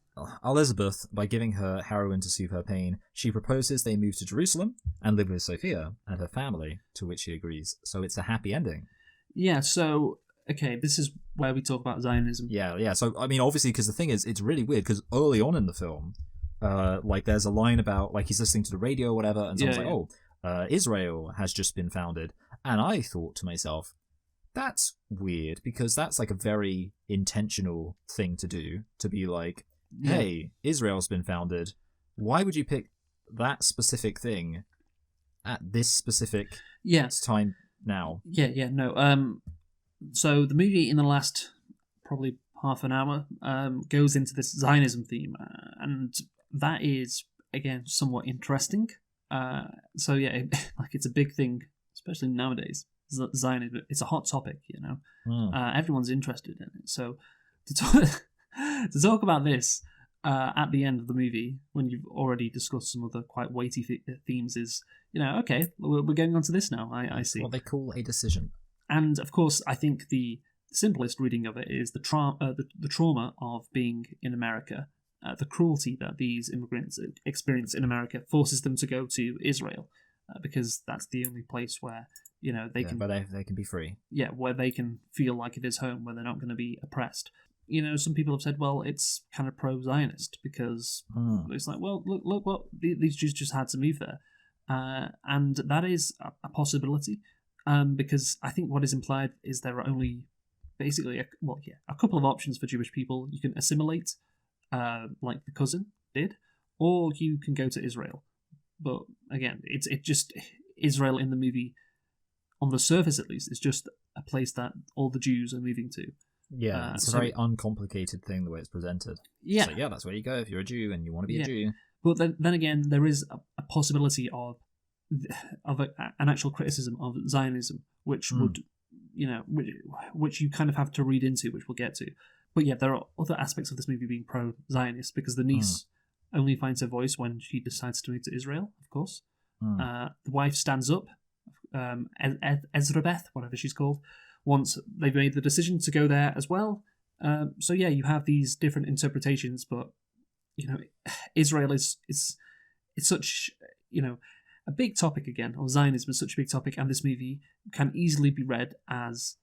Elizabeth, by giving her heroin to soothe her pain, she proposes they move to Jerusalem and live with Sophia and her family, to which he agrees. So it's a happy ending. Yeah, so, okay, this is where we talk about Zionism. Yeah. So, I mean, obviously, because the thing is, it's really weird, because early on in the film, like, there's a line about, like, he's listening to the radio or whatever, and someone's Israel has just been founded. And I thought to myself, that's weird, because that's, like, a very intentional thing to do, to be like, hey, Israel's been founded. Why would you pick that specific thing at this specific time now? No. So the movie in the last probably half an hour goes into this Zionism theme, and that is again somewhat interesting. So yeah, like it's a big thing, especially nowadays. Zionism, it's a hot topic, you know. Everyone's interested in it. So to talk about this at the end of the movie, when you've already discussed some other quite weighty themes, is, you know, okay, we're going on to this now. I see. What they call a decision. And of course, I think the simplest reading of it is the trauma of being in America, the cruelty that these immigrants experience in America forces them to go to Israel, because that's the only place where, you know, they can be free. Yeah, where they can feel like it is home, where they're not going to be oppressed. You know, some people have said, well, it's kind of pro-Zionist, because it's like, well, look what these Jews just had to move there, and that is a possibility. Because I think what is implied is there are only basically a couple of options for Jewish people. You can assimilate, like the cousin did, or you can go to Israel. But again, it's just Israel in the movie, on the surface at least, is just a place that all the Jews are moving to. Yeah, it's a very uncomplicated thing the way it's presented. Yeah, so, that's where you go if you're a Jew and you want to be a Jew. But then again, there is a possibility of an actual criticism of Zionism, which would, you know, which you kind of have to read into, which we'll get to. But yeah, there are other aspects of this movie being pro-Zionist, because the niece only finds her voice when she decides to move to Israel, of course. The wife stands up, Ezra-Beth, whatever she's called, once they've made the decision to go there as well. So yeah, you have these different interpretations, but, you know, Israel is such, you know, a big topic again, or Zionism is such a big topic, and this movie can easily be read as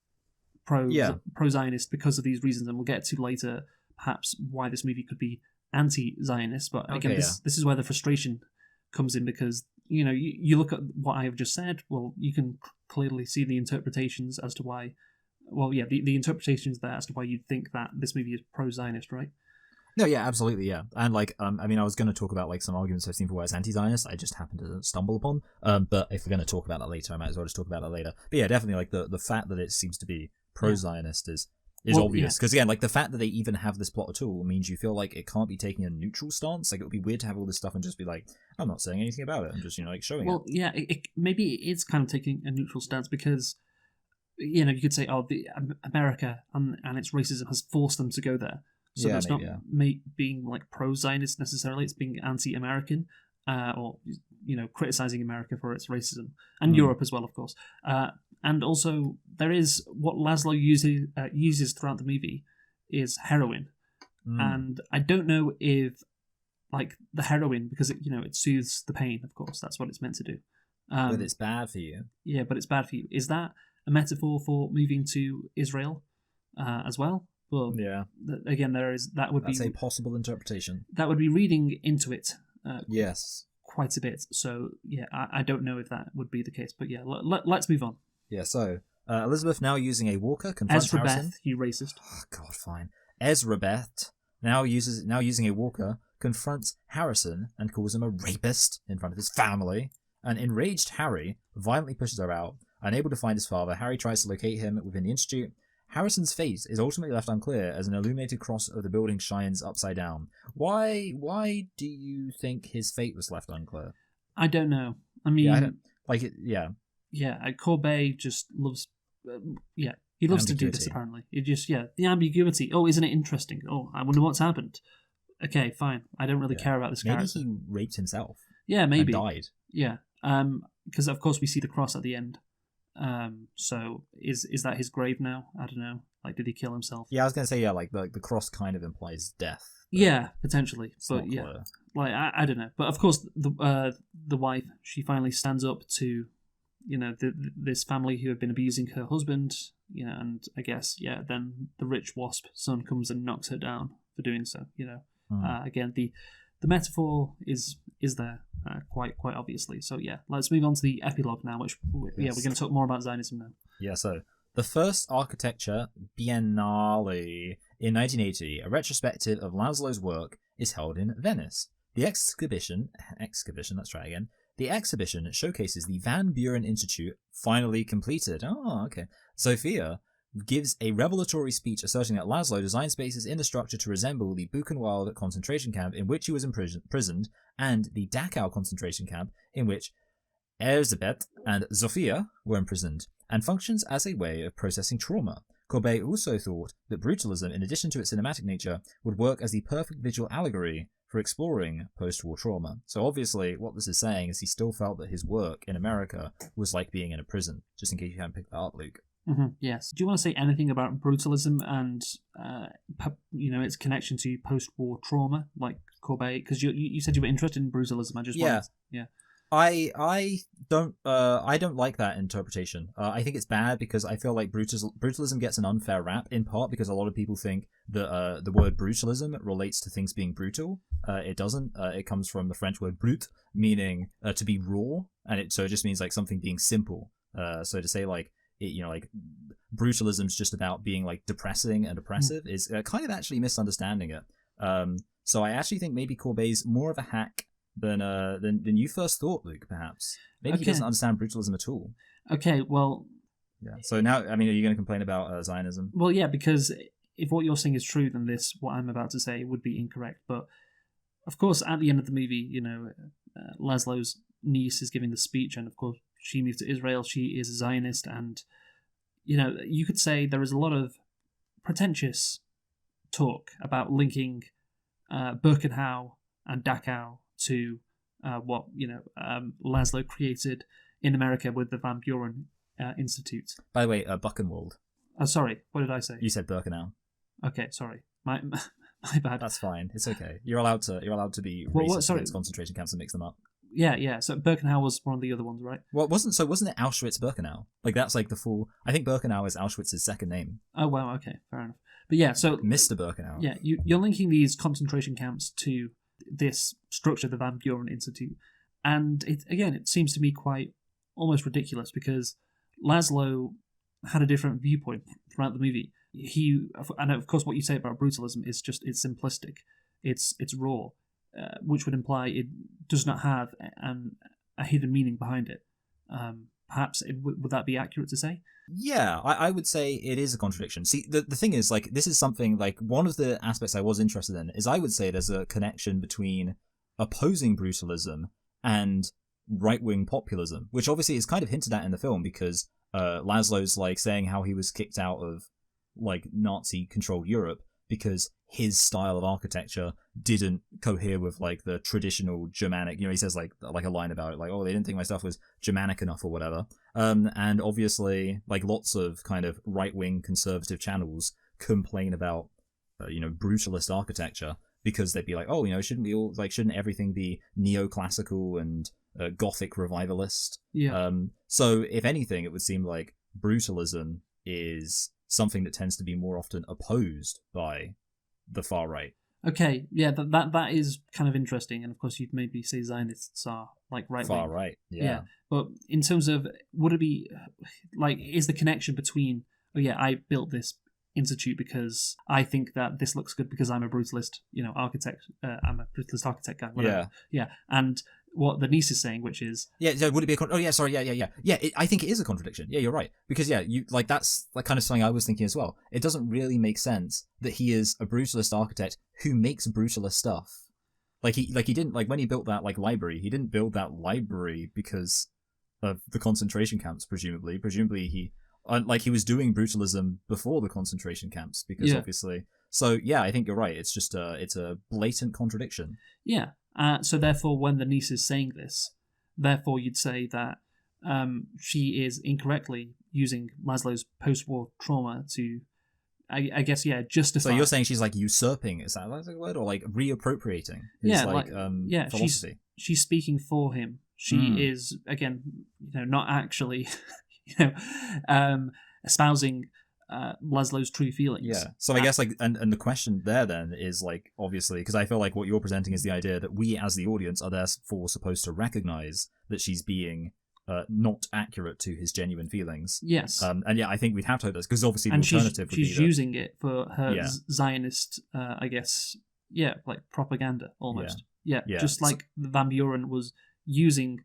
pro-Zionist because of these reasons, and we'll get to later perhaps why this movie could be anti-Zionist. But again, this is where the frustration comes in, because, you know, you look at what I have just said, well, you can clearly see the interpretations as to why, the interpretations there as to why you'd think that this movie is pro-Zionist, right? No, yeah, absolutely, yeah. And, like, I mean, I was going to talk about, like, some arguments I've seen for why it's anti-Zionist, I just happened to stumble upon. But if we're going to talk about that later, I might as well just talk about that later. But yeah, definitely, like, the fact that it seems to be pro-Zionist is obvious. Because, again, like, the fact that they even have this plot at all means you feel like it can't be taking a neutral stance. Like, it would be weird to have all this stuff and just be like, I'm not saying anything about it. I'm just, you know, like, showing it. Well, yeah, maybe it is kind of taking a neutral stance, because, you know, you could say, the America and its racism has forced them to go there. So that's not being like pro-Zionist necessarily. It's being anti-American, or, you know, criticizing America for its racism, and Europe as well, of course. And also, there is what Laszlo uses throughout the movie is heroin, and I don't know if, like, the heroin, because it, you know, it soothes the pain. Of course, that's what it's meant to do. But it's bad for you. Yeah, but it's bad for you. Is that a metaphor for moving to Israel as well? Well, yeah. Again, that's a possible interpretation. That would be reading into it. Yes. Quite a bit. So yeah, I don't know if that would be the case, but yeah, let's move on. Yeah. So Elizabeth, now using a walker, confronts Harrison. Ezra-Beth, you racist. Oh God, fine. Ezra-Beth, now using a walker, confronts Harrison and calls him a rapist in front of his family. An enraged Harry violently pushes her out. Unable to find his father, Harry tries to locate him within the institute. Harrison's fate is ultimately left unclear as an illuminated cross of the building shines upside down. Why do you think his fate was left unclear? I don't know. I mean, Corbet just loves, he loves to do this apparently. It just, the ambiguity. Oh, isn't it interesting? Oh, I wonder what's happened. Okay, fine. I don't really care about this character. Maybe he raped himself. Yeah, maybe. And died. Yeah. Because of course we see the cross at the end. So is that his grave now? I don't know. Like, did he kill himself? Yeah, I was gonna say like the cross kind of implies death. Yeah, potentially. It's But not yeah, clear. like I don't know. But of course, the wife, she finally stands up to, this family who have been abusing her husband. And I guess then the rich wasp son comes and knocks her down for doing so. Again, the metaphor is there quite obviously. So yeah, let's move on to the epilogue now. Which we're going to talk more about Zionism now. Yeah. So the first Architecture Biennale in 1980, a retrospective of Laszlo's work, is held in Venice. The exhibition, let's try again. The exhibition showcases the Van Buren Institute, finally completed. Oh, okay. Sophia gives a revelatory speech asserting that Laszlo designed spaces in the structure to resemble the Buchenwald concentration camp in which he was imprisoned, and the Dachau concentration camp in which Elisabeth and Sophia were imprisoned, and functions as a way of processing trauma. Courbet also thought that brutalism, in addition to its cinematic nature, would work as the perfect visual allegory for exploring post-war trauma. So obviously what this is saying is he still felt that his work in America was like being in a prison, just in case you hadn't picked that up, Luke. Mm-hmm, yes. Do you want to say anything about brutalism and its connection to post-war trauma, like Courbet? Because you said you were interested in brutalism. I just wanted, I don't like that interpretation. I think it's bad because I feel like brutalism gets an unfair rap, in part because a lot of people think that the word brutalism relates to things being brutal. It doesn't. It comes from the French word brut, meaning to be raw, and it just means like something being simple. So to say like brutalism's just about being like depressing and oppressive is kind of actually misunderstanding it. So I actually think maybe Courbet's more of a hack than you first thought, Luke, perhaps. Maybe he doesn't understand brutalism at all. Okay, well... Yeah. So now, I mean, are you going to complain about Zionism? Well, yeah, because if what you're saying is true, then what I'm about to say would be incorrect. But, of course, at the end of the movie, Laszlo's niece is giving the speech, and, of course, she moved to Israel, she is a Zionist, and, you could say there is a lot of pretentious talk about linking Birkenau and Dachau to what Laszlo created in America with the Van Buren Institute. By the way, Buchenwald. Sorry, what did I say? You said Birkenau. Okay, sorry, my bad. That's fine. It's okay. You're allowed to be racist against concentration camps and mix them up. Yeah. So Birkenau was one of the other ones, right? Well, wasn't it Auschwitz-Birkenau? Like that's like the full. I think Birkenau is Auschwitz's second name. Oh wow, okay, fair enough. But yeah, so Mr. Birkenau. Yeah, you're linking these concentration camps to this structure, the Van Buren Institute, and it seems to me quite almost ridiculous because Laszlo had a different viewpoint throughout the movie. And of course what you say about brutalism is just it's simplistic, it's raw, which would imply it does not have a hidden meaning behind it. Perhaps would that be accurate to say? Yeah, I would say it is a contradiction. See, the thing is, like, this is something, like, one of the aspects I was interested in is I would say there's a connection between opposing brutalism and right-wing populism, which obviously is kind of hinted at in the film because Laszlo's, like, saying how he was kicked out of, like, Nazi-controlled Europe because his style of architecture didn't cohere with like the traditional Germanic. He says like a line about it, like, oh, they didn't think my stuff was Germanic enough or whatever. And obviously, like lots of kind of right-wing conservative channels complain about brutalist architecture because they'd be like, oh, shouldn't everything be neoclassical and Gothic revivalist? Yeah. So if anything, it would seem like brutalism is something that tends to be more often opposed by the far right. Okay, yeah, that is kind of interesting, and of course you'd maybe say Zionists are like right far right, yeah. But in terms of would it be like is the connection between I built this institute because I think that this looks good because I'm a brutalist, architect. I'm a brutalist architect guy. Whatever. Yeah, and what the niece is saying, which is so would it be I think it is a contradiction. Yeah, you're right because you like that's like kind of something I was thinking as well. It doesn't really make sense that he is a brutalist architect who makes brutalist stuff. Like he didn't like when he built that like library. He didn't build that library because of the concentration camps. Presumably he he was doing brutalism before the concentration camps because obviously. So yeah, I think you're right. It's just it's a blatant contradiction. Yeah. So therefore, when the niece is saying this, therefore you'd say that she is incorrectly using Maslow's post-war trauma to I guess, justify. So you're saying she's like usurping, is that like a word? Or like reappropriating his philosophy? She's speaking for him. She is, again, not actually, espousing Laszlo's true feelings. Yeah. So I guess and the question there then is like, obviously, because I feel like what you're presenting is the idea that we as the audience are therefore supposed to recognize that she's being not accurate to his genuine feelings. Yes. And I think we'd have to hope this, because obviously the alternative would be she's using it for her Zionist, I guess, like propaganda almost. Yeah. Just like Van Buren was using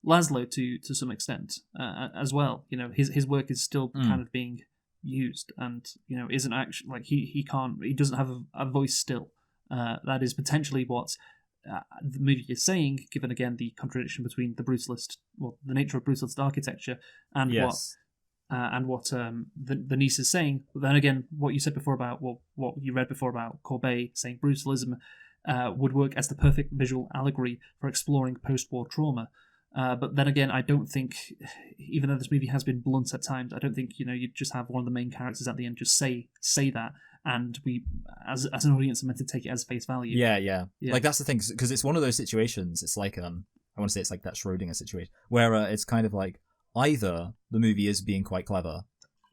Laszlo to some extent as well. His work is still kind of being used, and isn't actually like he doesn't have a voice still. That is potentially what the movie is saying, given again the contradiction between the nature of brutalist architecture and what the niece is saying. But then again, what you said before about what you read before about Courbet saying brutalism would work as the perfect visual allegory for exploring post-war trauma. But then again, I don't think, even though this movie has been blunt at times, I don't think you'd just have one of the main characters at the end just say that, and we, as an audience, are meant to take it as face value. Yeah. Like that's the thing, because it's one of those situations. It's like I want to say it's like that Schrodinger situation where it's kind of like either the movie is being quite clever,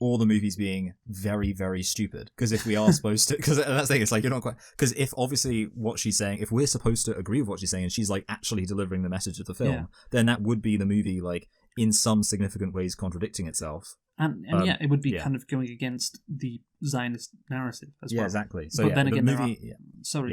or the movie's being very, very stupid. Because if we are supposed to, because that's the thing, it's like you're not quite. Because if obviously what she's saying, if we're supposed to agree with what she's saying, and she's like actually delivering the message of the film, then that would be the movie like in some significant ways contradicting itself. And it would be kind of going against the Zionist narrative as well. Yeah, exactly. So but then again, the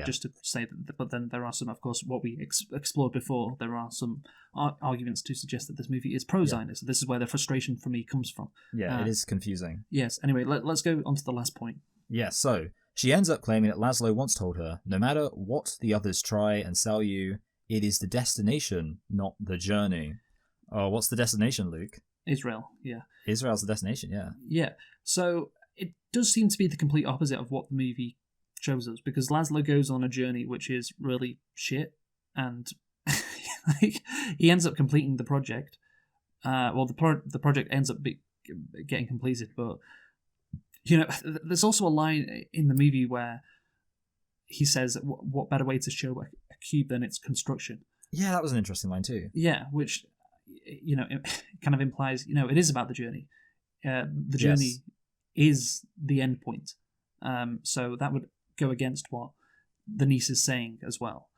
just to say that, but then there are some, of course, what we explored before, there are some arguments to suggest that this movie is pro-Zionist. Yeah. This is where the frustration for me comes from. Yeah, it is confusing. Yes. Anyway, let's go on to the last point. Yeah, so she ends up claiming that Laszlo once told her, no matter what the others try and sell you, it is the destination, not the journey. Oh, what's the destination, Luke? Israel, yeah. Israel's the destination, yeah. Yeah, so it does seem to be the complete opposite of what the movie shows us, because Laszlo goes on a journey which is really shit, and he ends up completing the project. The project ends up getting completed, but there's also a line in the movie where he says, what better way to show a cube than its construction? Yeah, that was an interesting line too. Yeah, which it kind of implies, it is about the journey. The journey is the end point. So that would go against what the niece is saying as well.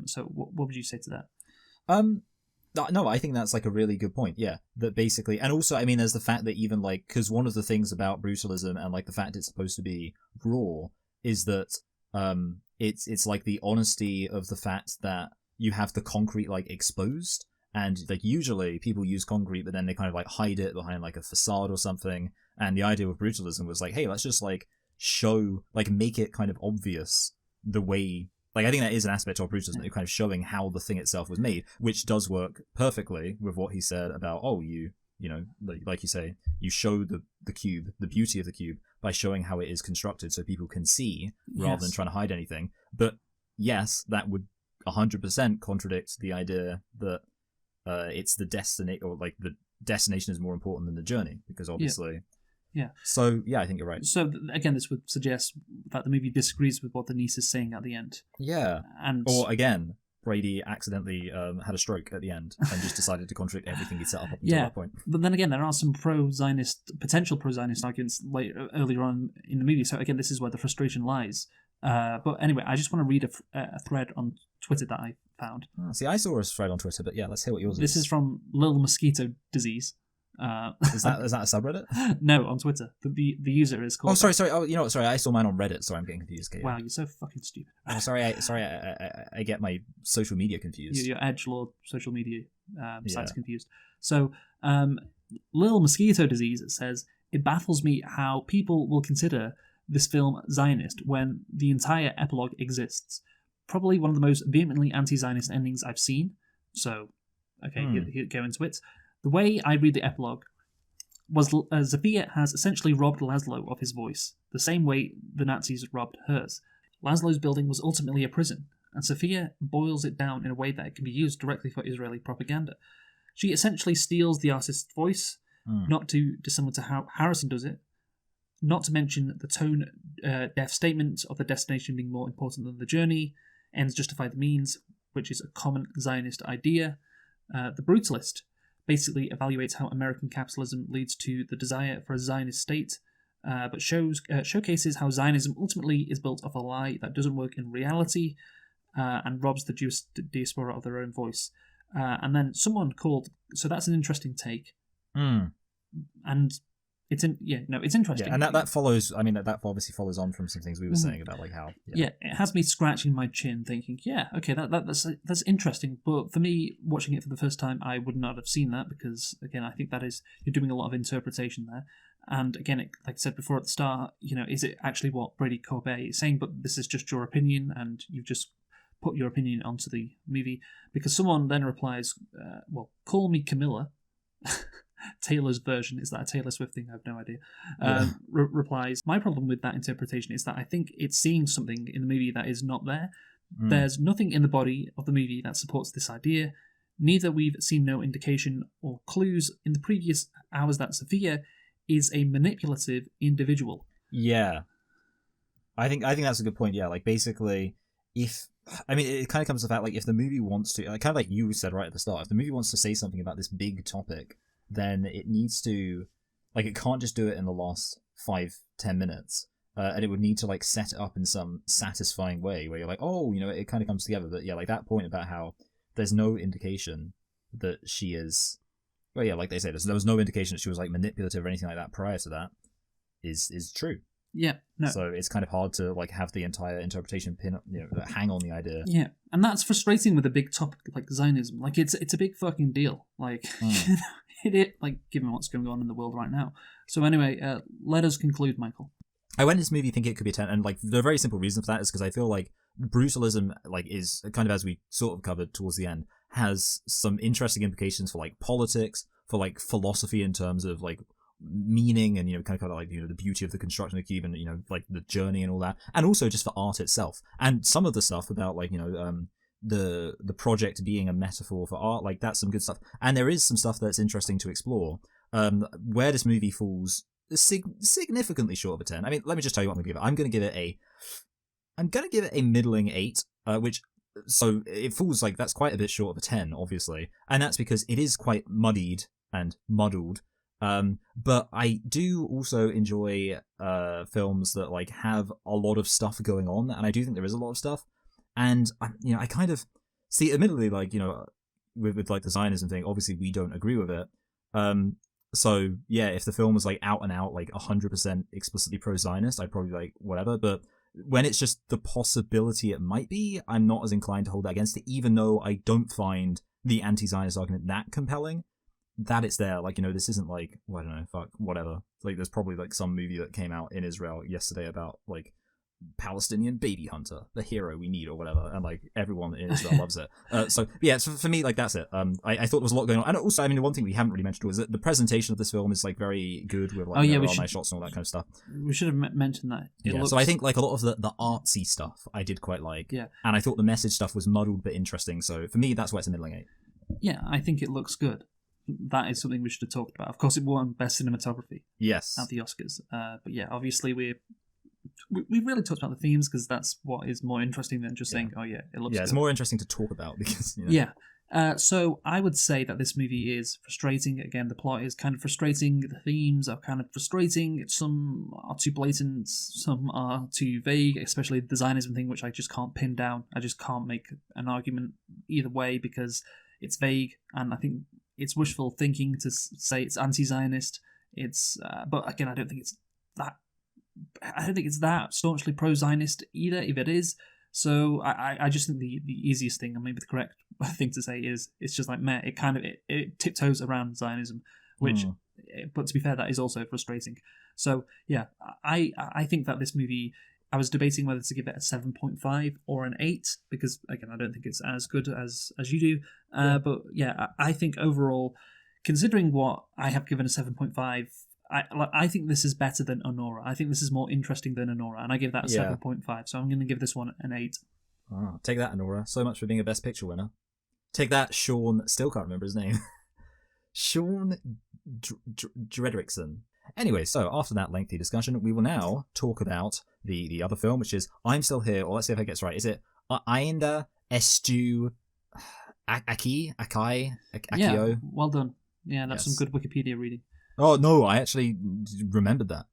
So what would you say to that? No, I think that's like a really good point. Yeah, that basically, and also, I mean, there's the fact that even like, because one of the things about brutalism and like the fact it's supposed to be raw is that it's like the honesty of the fact that you have the concrete like exposed. And like usually people use concrete, but then they kind of like hide it behind like a facade or something. And the idea of brutalism was like, hey, let's just like show, like make it kind of obvious the way. Like I think that is an aspect of brutalism, kind of showing how the thing itself was made, which does work perfectly with what he said about like you say, you show the cube, the beauty of the cube by showing how it is constructed, so people can see rather than trying to hide anything. But yes, that would 100% contradict the idea that. It's the or like the destination is more important than the journey, because obviously, So I think you're right. So again, this would suggest that the movie disagrees with what the niece is saying at the end. Yeah, or again, Brady accidentally had a stroke at the end and just decided to contradict everything he set up until that point. But then again, there are some potential pro-Zionist arguments earlier on in the movie. So again, this is where the frustration lies. But anyway, I just want to read a thread on Twitter that I found. See, I saw a thread on Twitter, but yeah, let's hear what yours is. This is from Little Mosquito Disease. Is that a subreddit? No, on Twitter. The user is called. Oh, sorry. Oh, sorry. I saw mine on Reddit. Sorry, I'm getting confused. Okay, wow, you're so fucking stupid. Oh, sorry. I get my social media confused. Your edgelord social media sites confused. So, Little Mosquito Disease, it says, it baffles me how people will consider this film Zionist when the entire epilogue exists. Probably one of the most vehemently anti-Zionist endings I've seen. So, okay, here go into it. The way I read the epilogue was Zofia has essentially robbed Laszlo of his voice, the same way the Nazis robbed hers. Laszlo's building was ultimately a prison, and Zofia boils it down in a way that it can be used directly for Israeli propaganda. She essentially steals the artist's voice, not too dissimilar to how Harrison does it. Not to mention the tone deaf statement of the destination being more important than the journey. Ends justify the means, which is a common Zionist idea. The Brutalist basically evaluates how American capitalism leads to the desire for a Zionist state, but showcases how Zionism ultimately is built off a lie that doesn't work in reality, and robs the Jewish diaspora of their own voice. And then someone called, so that's an interesting take, and it's interesting. Yeah, and that follows. I mean, that obviously follows on from some things we were saying about like how. Yeah, it has me scratching my chin, thinking, yeah, okay, that's interesting. But for me, watching it for the first time, I would not have seen that because, again, I think that is you're doing a lot of interpretation there. And again, like I said before at the start, is it actually what Brady Corbet is saying? But this is just your opinion, and you've just put your opinion onto the movie because someone then replies, "Well, call me Camilla." Taylor's version, is that a Taylor Swift thing? I have no idea. Replies, my problem with that interpretation is that I think it's seeing something in the movie that is not there. There's nothing in the body of the movie that supports this idea. Neither we've seen no indication or clues in the previous hours that Sophia is a manipulative individual. Yeah. I think that's a good point, yeah. Like, basically, it kind of comes to the fact, like, if the movie wants to, kind of like you said right at the start, if the movie wants to say something about this big topic, then it needs to, like, it can't just do it in the last 5-10 minutes, and it would need to, like, set it up in some satisfying way where you're like, oh, it kind of comes together. But yeah, like that point about how there's no indication that she is, well, yeah, like they say, there was no indication that she was, like, manipulative or anything like that prior to that is true. Yeah, no. So it's kind of hard to, like, have the entire interpretation hang on the idea. Yeah, and that's frustrating with a big topic like Zionism. Like, it's a big fucking deal. Like, like, given what's going on in the world right now. So anyway, let us conclude, Michael. I went into this movie thinking it could be a 10, and, like, the very simple reason for that is because I feel like brutalism, like, is kind of, as we sort of covered towards the end, has some interesting implications for, like, politics, for, like, philosophy in terms of, like, meaning and kind of like the beauty of the construction of the cube and like the journey and all that, and also just for art itself, and some of the stuff about like the project being a metaphor for art, like that's some good stuff, and there is some stuff that's interesting to explore. Where this movie falls significantly short of a 10. I mean, let me just tell you what I'm going to give it. I'm going to give it a middling 8, which, so it falls, like, that's quite a bit short of a 10, obviously, and that's because it is quite muddied and muddled. But I do also enjoy films that, like, have a lot of stuff going on, and I do think there is a lot of stuff. And I kind of see, admittedly, like, with like the Zionism thing, obviously we don't agree with it. So yeah, if the film was like out and out, like 100% explicitly pro-Zionist, I'd probably like whatever. But when it's just the possibility it might be, I'm not as inclined to hold that against it, even though I don't find the anti-Zionist argument that compelling. That it's there, like, this isn't like, well, I don't know, fuck, whatever. Like, there's probably like some movie that came out in Israel yesterday about like Palestinian baby hunter, the hero we need or whatever, and like everyone in Israel loves it. So yeah, so for me, like, that's it. I thought there was a lot going on, and also, I mean, one thing we haven't really mentioned was that the presentation of this film is like very good with like nice shots and all that kind of stuff. We should have mentioned that. So I think like a lot of the artsy stuff I did quite like, and I thought the message stuff was muddled but interesting. So for me, that's why it's a middling 8. Yeah, I think it looks good. That is something we should have talked about. Of course, it won Best Cinematography. Yes. At the Oscars. But yeah, obviously we really talked about the themes because that's what is more interesting than just saying, oh yeah, it looks good. It's more interesting to talk about because, Yeah. So I would say that this movie is frustrating. Again, the plot is kind of frustrating. The themes are kind of frustrating. Some are too blatant. Some are too vague, especially the Zionism thing, which I just can't pin down. I just can't make an argument either way because it's vague, and I think it's wishful thinking to say it's anti-Zionist. It's, but again, I don't think it's that staunchly pro-Zionist either. If it is, so I just think the easiest thing, and maybe the correct thing to say, is it's just like meh. It kind of it tiptoes around Zionism, which, but to be fair, that is also frustrating. So yeah, I think that this movie, I was debating whether to give it a 7.5 or an 8 because, again, I don't think it's as good as you do. But yeah, I think overall, considering what I have given a 7.5, I think this is better than Honora. I think this is more interesting than Honora, and I give that a 7.5. So I'm going to give this one an 8. Oh, take that, Honora. So much for being a Best Picture winner. Take that, Sean. Still can't remember his name. Sean Dredrickson. Anyway, so after that lengthy discussion, we will now talk about the other film, which is I'm Still Here, or let's see if I get this right. Is it Ainda Estu Akio? Yeah, well done. Yeah, that's Yes. some good Wikipedia reading. Oh, no, I actually remembered that.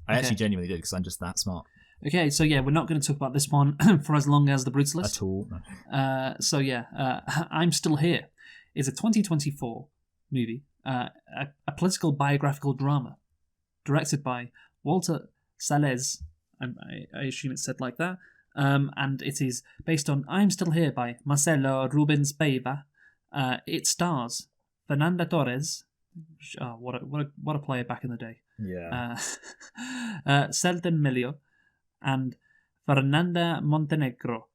I Okay. actually genuinely did, because I'm just that smart. Okay, so yeah, we're not going to talk about this one for as long as The Brutalist. At all. No. I'm Still Here is a 2024 movie, a political biographical drama directed by Walter Salles. I assume it's said like that. And it is based on I'm Still Here by Marcelo Rubens Paiva. It stars Fernanda Torres. Oh, what a player back in the day. Yeah. Selden Melio and Fernanda Montenegro.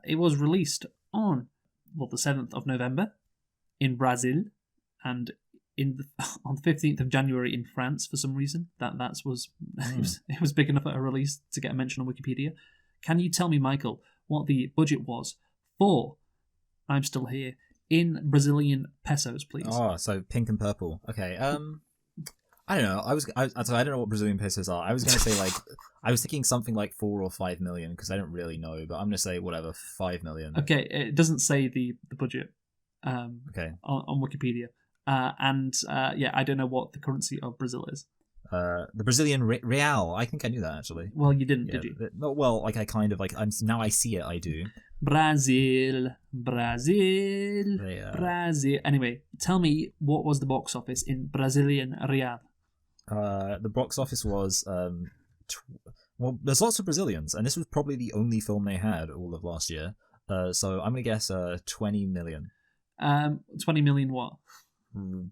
It was released on the 7th of November in Brazil and on the 15th of January in France for some reason. That was it was big enough at a release to get a mention on Wikipedia. Can you tell me, Michael, what the budget was for I'm Still Here in Brazilian pesos, please? Oh, so pink and purple. Okay. I don't know. I don't know what Brazilian pesos are. I was going to say I was thinking something like 4 or 5 million because I don't really know, but I'm going to say whatever, 5 million. Okay, it doesn't say the budget. Okay. On Wikipedia. I don't know what the currency of Brazil is. The Brazilian real. I think I knew that actually. Well, you didn't, did you? Well, I kind of now I see it. I do. Brazil. Yeah. Brazil. Anyway, tell me what was the box office in Brazilian real? The box office was well, there's lots of Brazilians, and this was probably the only film they had all of last year. So I'm gonna guess 20 million. 20 million what?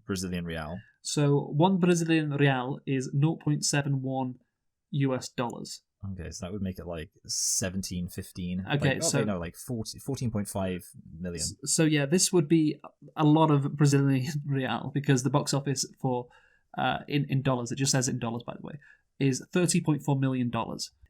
Brazilian real. So 1 Brazilian real is $0.71 US dollars. Okay, so that would make it like 17, 15. Okay, like 14.5 million. So yeah, this would be a lot of Brazilian real because the box office for in dollars, it just says in dollars by the way, is $30.4 million.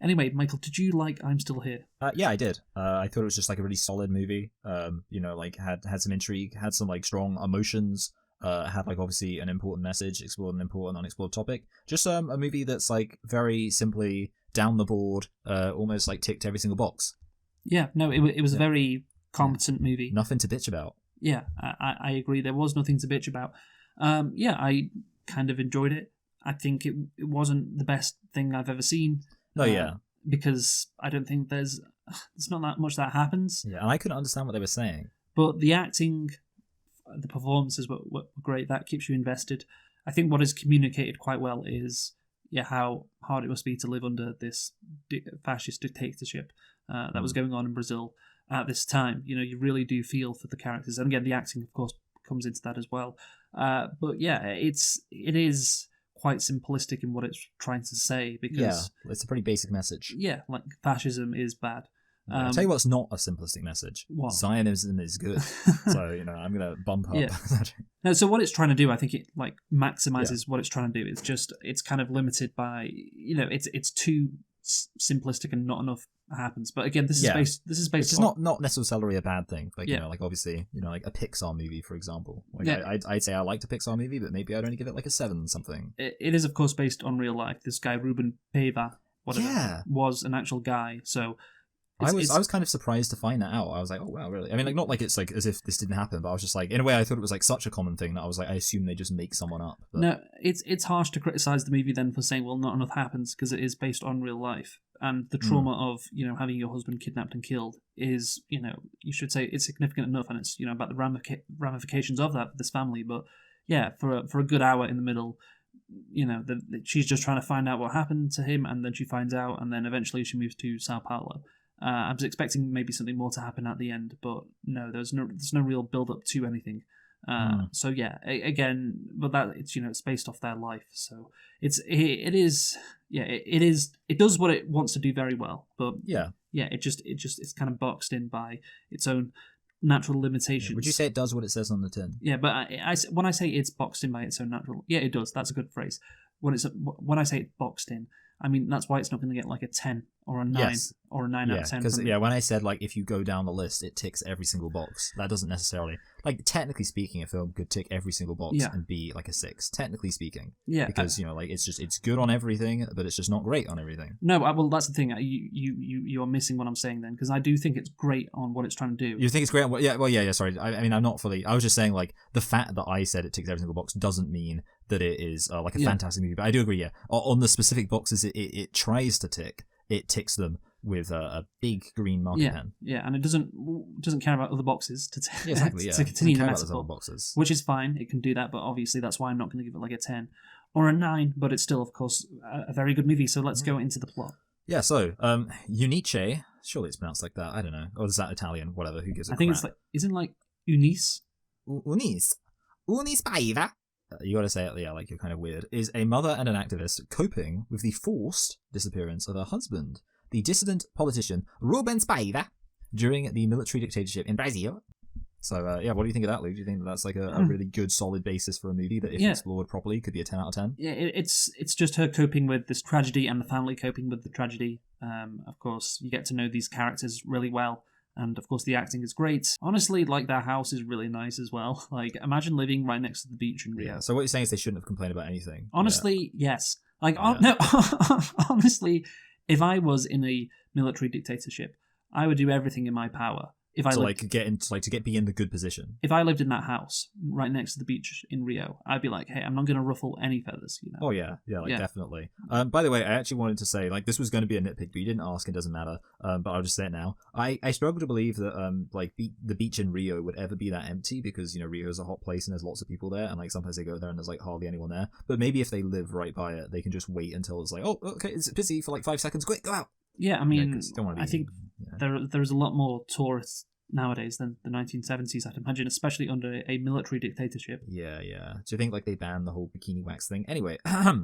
Anyway, Michael, did you like I'm Still Here? Yeah, I did. I thought it was just like a really solid movie. Had some intrigue, had some like strong emotions. Had like obviously an important message, explored an important unexplored topic. Just a movie that's like very simply down the board, almost like ticked every single box. Yeah, no, it was a very competent movie. Nothing to bitch about. Yeah, I agree. There was nothing to bitch about. I kind of enjoyed it. I think it wasn't the best thing I've ever seen. No, yeah. Because I don't think there's not that much that happens. Yeah, and I couldn't understand what they were saying. But the acting, the performances were great. That keeps you invested. I think what is communicated quite well is how hard it must be to live under this fascist dictatorship that was going on in Brazil at this time. You know, you really do feel for the characters, and again, the acting, of course, comes into that as well. But yeah, it is quite simplistic in what it's trying to say because it's a pretty basic message. Yeah, like fascism is bad. I'll tell you what's not a simplistic message. What? Zionism is good. So, I'm going to bump up. Yeah. No, so what it's trying to do, I think it like maximizes what it's trying to do. It's kind of limited by, it's too simplistic and not enough happens. But again, this is based It's on... not necessarily a bad thing. Like, obviously, like a Pixar movie, for example. Like, I'd say I liked a Pixar movie, but maybe I'd only give it like a 7 something. It is, of course, based on real life. This guy, Ruben Paiva, was an actual guy. So I was kind of surprised to find that out. I was like, oh wow, really? I mean, like, not like it's like as if this didn't happen, but I was just like, in a way, I thought it was like such a common thing that I was like, I assume they just make someone up. But... No, it's harsh to criticize the movie then for saying, well, not enough happens because it is based on real life, and the trauma of having your husband kidnapped and killed is you should say it's significant enough, and it's about the ramifications of that for this family. But yeah, for a good hour in the middle, she's just trying to find out what happened to him, and then she finds out, and then eventually she moves to Sao Paulo. I was expecting maybe something more to happen at the end, but no, there's no real build up to anything. So yeah, again, but that it's based off their life, so it does what it wants to do very well, but it's kind of boxed in by its own natural limitations. Yeah, would you say it does what it says on the tin? Yeah, but when I say it's boxed in by its own natural, it does. That's a good phrase. When I say it's boxed in, I mean that's why it's not going to get like a 10 or a 9, Yes. or a 9 out Yeah, of 10. because when I said like if you go down the list, it ticks every single box. That doesn't necessarily, like, technically speaking, a film could tick every single box and be like a 6. Technically speaking, because like it's good on everything, but it's just not great on everything. No, well, that's the thing. You're missing what I'm saying then, because I do think it's great on what it's trying to do. You think it's great on what? Yeah, well, yeah. Sorry, I mean, I'm not fully. I was just saying like the fact that I said it ticks every single box doesn't mean that it is like a fantastic movie. But I do agree. Yeah, on the specific boxes it tries to tick, it ticks them with a big green marker pen. Yeah, and it doesn't care about other boxes to exactly, to continue the metaphor, boxes, which is fine. It can do that, but obviously that's why I'm not going to give it like a 10 or a 9. But it's still, of course, a very good movie. So let's go into the plot. Yeah. So, Unice, surely it's pronounced like that. I don't know. Or is that Italian? Whatever. Who gives a I think crap? it's like, isn't it like Unice? Unice Paiva. You gotta say it, yeah, like you're kind of weird. Is a mother and an activist coping with the forced disappearance of her husband, the dissident politician Rubens Paiva, during the military dictatorship in Brazil. So, yeah, what do you think of that, Luke? Do you think that's like a really good, solid basis for a movie that, if explored properly, could be a 10 out of 10? Yeah, it's just her coping with this tragedy and the family coping with the tragedy. Of course, you get to know these characters really well. And, of course, the acting is great. Honestly, like, their house is really nice as well. Like, imagine living right next to the beach in Rio. Yeah, so what you're saying is they shouldn't have complained about anything. Honestly, yes. Like, no, honestly, if I was in a military dictatorship, I would do everything in my power. If I be in the good position. If I lived in that house right next to the beach in Rio, I'd be like, hey, I'm not going to ruffle any feathers, you know. Oh yeah, definitely. By the way, I actually wanted to say, like, this was going to be a nitpick, but you didn't ask, it doesn't matter. But I'll just say it now. I struggle to believe that the beach in Rio would ever be that empty, because, you know, Rio is a hot place and there's lots of people there, and like sometimes they go there and there's like hardly anyone there. But maybe if they live right by it, they can just wait until it's like, oh, okay, it's busy for like 5 seconds, quick, go out. Yeah, I mean, I think there's a lot more tourists nowadays than the 1970s, I'd imagine, especially under a military dictatorship. Yeah. Do you think like they banned the whole bikini wax thing? Anyway,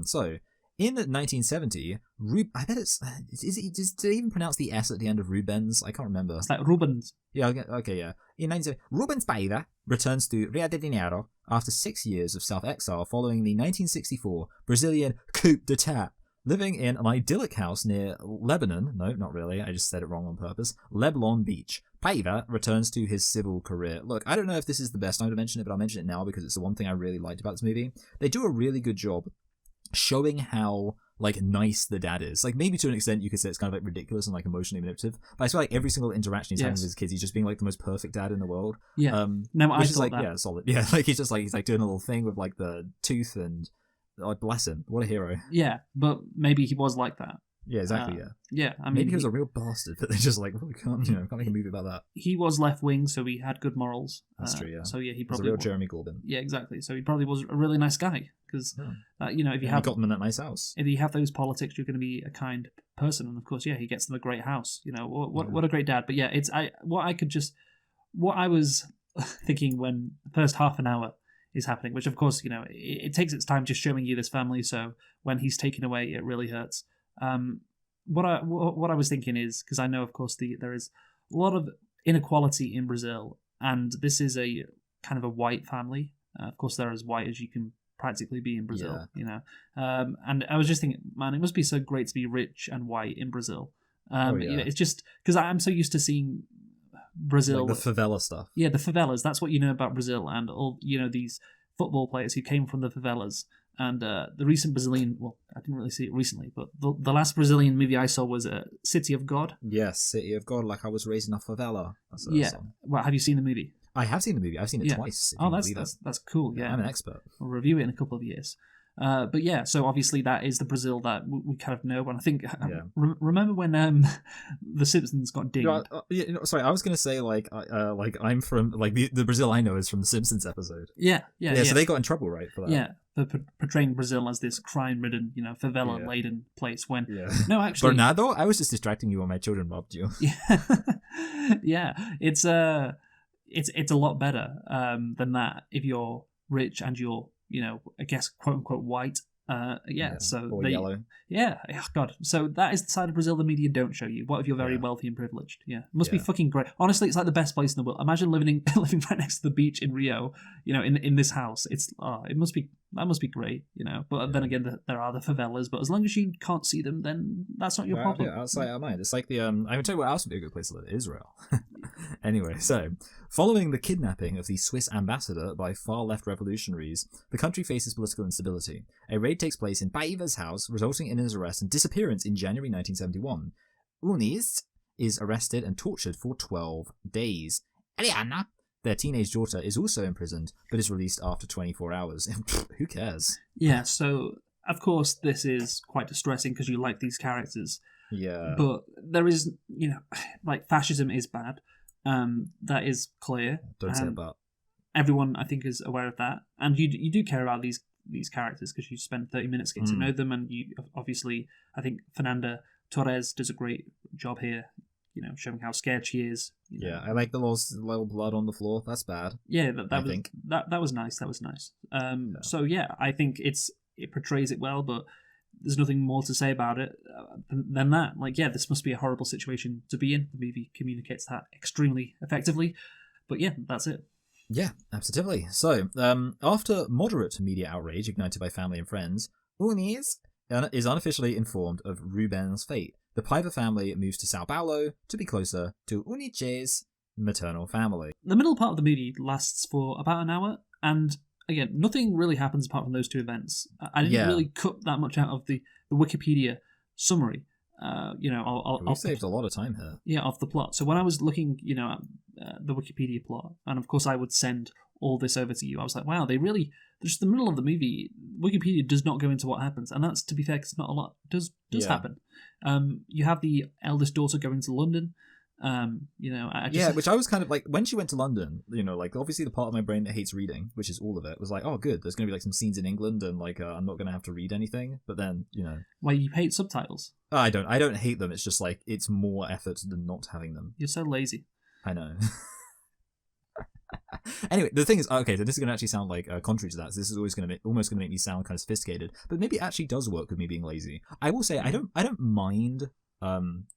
so in 1970, I bet does it even pronounce the S at the end of Rubens? I can't remember. It's like Rubens. Yeah, okay, yeah. In 1970, Rubens Paiva returns to Rio de Janeiro after 6 years of self-exile following the 1964 Brazilian coup d'etat. Living in an idyllic house near Lebanon, no, not really, I just said it wrong on purpose, Leblon Beach, Paiva returns to his civil career. Look, I don't know if this is the best time to mention it, but I'll mention it now because it's the one thing I really liked about this movie. They do a really good job showing how, like, nice the dad is. Like, maybe to an extent you could say it's kind of, like, ridiculous and, like, emotionally manipulative, but I feel like every single interaction he's having with his kids, he's just being, like, the most perfect dad in the world. Yeah. No, I which is, thought like, that. yeah, solid. Yeah, like, he's like, doing a little thing with, like, the tooth and... Oh, bless him. What a hero. Yeah, but maybe he was like that. Yeah, exactly, Yeah, I mean... Maybe he was a real bastard, but they're just like, well, we can't make a movie about that. He was left-wing, so he had good morals. That's true, yeah. So, yeah, he was probably... a real Jeremy Corbyn. Yeah, exactly. So he probably was a really nice guy, because, you know, if you have... He got them in that nice house. If you have those politics, you're going to be a kind person, and of course, yeah, he gets them a great house. You know, what a great dad. But yeah, what I was thinking when the first half an hour is happening, which of course, you know, it takes its time just showing you this family, so when he's taken away, it really hurts. What I was thinking is, because I know, of course, there is a lot of inequality in Brazil, and this is a kind of a white family. Of course, they're as white as you can practically be in Brazil, you know. And I was just thinking, man, it must be so great to be rich and white in Brazil. You know, it's just because I'm so used to seeing Brazil, like the favela stuff. Yeah, the favelas. That's what you know about Brazil, and all, you know, these football players who came from the favelas. And the recent Brazilian, well, I didn't really see it recently, but the last Brazilian movie I saw was City of God. Yes, City of God, like I was raised in a favela. That's song. Well, have you seen the movie? I have seen the movie. I've seen it twice. Oh, that's cool. Yeah, I'm an expert. We'll review it in a couple of years. But yeah, so obviously that is the Brazil that we kind of know. And I think, remember when The Simpsons got dinged? Sorry, I was going to say, like I'm from, like, the Brazil I know is from the Simpsons episode. Yeah. So they got in trouble, right, for that? Yeah, for portraying Brazil as this crime-ridden, you know, favela-laden place when... No, actually... Bernardo, I was just distracting you when my children robbed you. Yeah, it's a lot better than that if you're rich and you're, you know, I guess, quote-unquote white. So or they, yellow. yeah, oh, God. So that is the side of Brazil the media don't show you. What if you're very wealthy and privileged? Yeah, it must be fucking great. Honestly, it's like the best place in the world. Imagine living right next to the beach in Rio. In this house. That must be great. But then again, there are the favelas. But as long as you can't see them, then that's not your problem. Yeah, outside our mind. It's like the I can tell you what else would be a good place to live. Israel. Anyway, so following the kidnapping of the Swiss ambassador by far-left revolutionaries, the country faces political instability. A raid takes place in Paiva's house, resulting in his arrest and disappearance in January 1971. Unis is arrested and tortured for 12 days. Eliana, their teenage daughter, is also imprisoned, but is released after 24 hours. Who cares? Yeah, so, of course, this is quite distressing because you like these characters. Yeah. But there is, fascism is bad. That is clear. Don't say about. Everyone, I think, is aware of that. And you do care about these characters because you spend 30 minutes getting to know them. And you obviously, I think Fernanda Torres does a great job here, showing how scared she is. Yeah, I like the little blood on the floor. That's bad. Yeah, that was nice. That was nice. So, yeah, I think it portrays it well, but there's nothing more to say about it than that. This must be a horrible situation to be in. The movie communicates that extremely effectively. But yeah, that's it. Yeah, absolutely. So, after moderate media outrage ignited by family and friends, Unis is unofficially informed of Ruben's fate. The Paiva family moves to Sao Paulo to be closer to Unice's maternal family. The middle part of the movie lasts for about an hour, and again, nothing really happens apart from those two events. I didn't really cut that much out of the Wikipedia summary. We saved a lot of time here. Yeah, of the plot. So when I was looking, at the Wikipedia plot, and of course I would send all this over to you, I was like, wow, just the middle of the movie, Wikipedia does not go into what happens, and that's, to be fair, because not a lot does happen. You have the eldest daughter going to London. Which I was kind of like, when she went to London, obviously the part of my brain that hates reading, which is all of it, was like, oh good, there's going to be some scenes in England and I'm not going to have to read anything. But then, Why, you hate subtitles? I don't hate them. It's just it's more effort than not having them. You're so lazy. I know. Anyway, the thing is, okay, so this is going to actually sound contrary to that. So this is almost going to make me sound kind of sophisticated, but maybe it actually does work with me being lazy. I will say I don't mind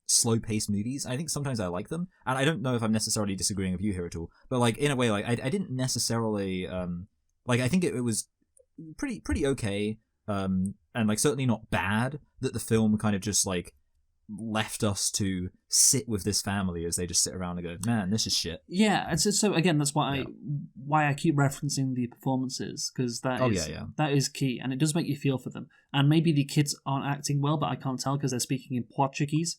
slow-paced movies. I think sometimes I like them, and I don't know if I'm necessarily disagreeing with you here at all. But in a way, I didn't necessarily I think it was pretty okay, and certainly not bad that the film kind of just left us to sit with this family as they just sit around and go, man, this is shit. Yeah, and so again, that's why I keep referencing the performances, because that is key, and it does make you feel for them. And maybe the kids aren't acting well, but I can't tell because they're speaking in Portuguese.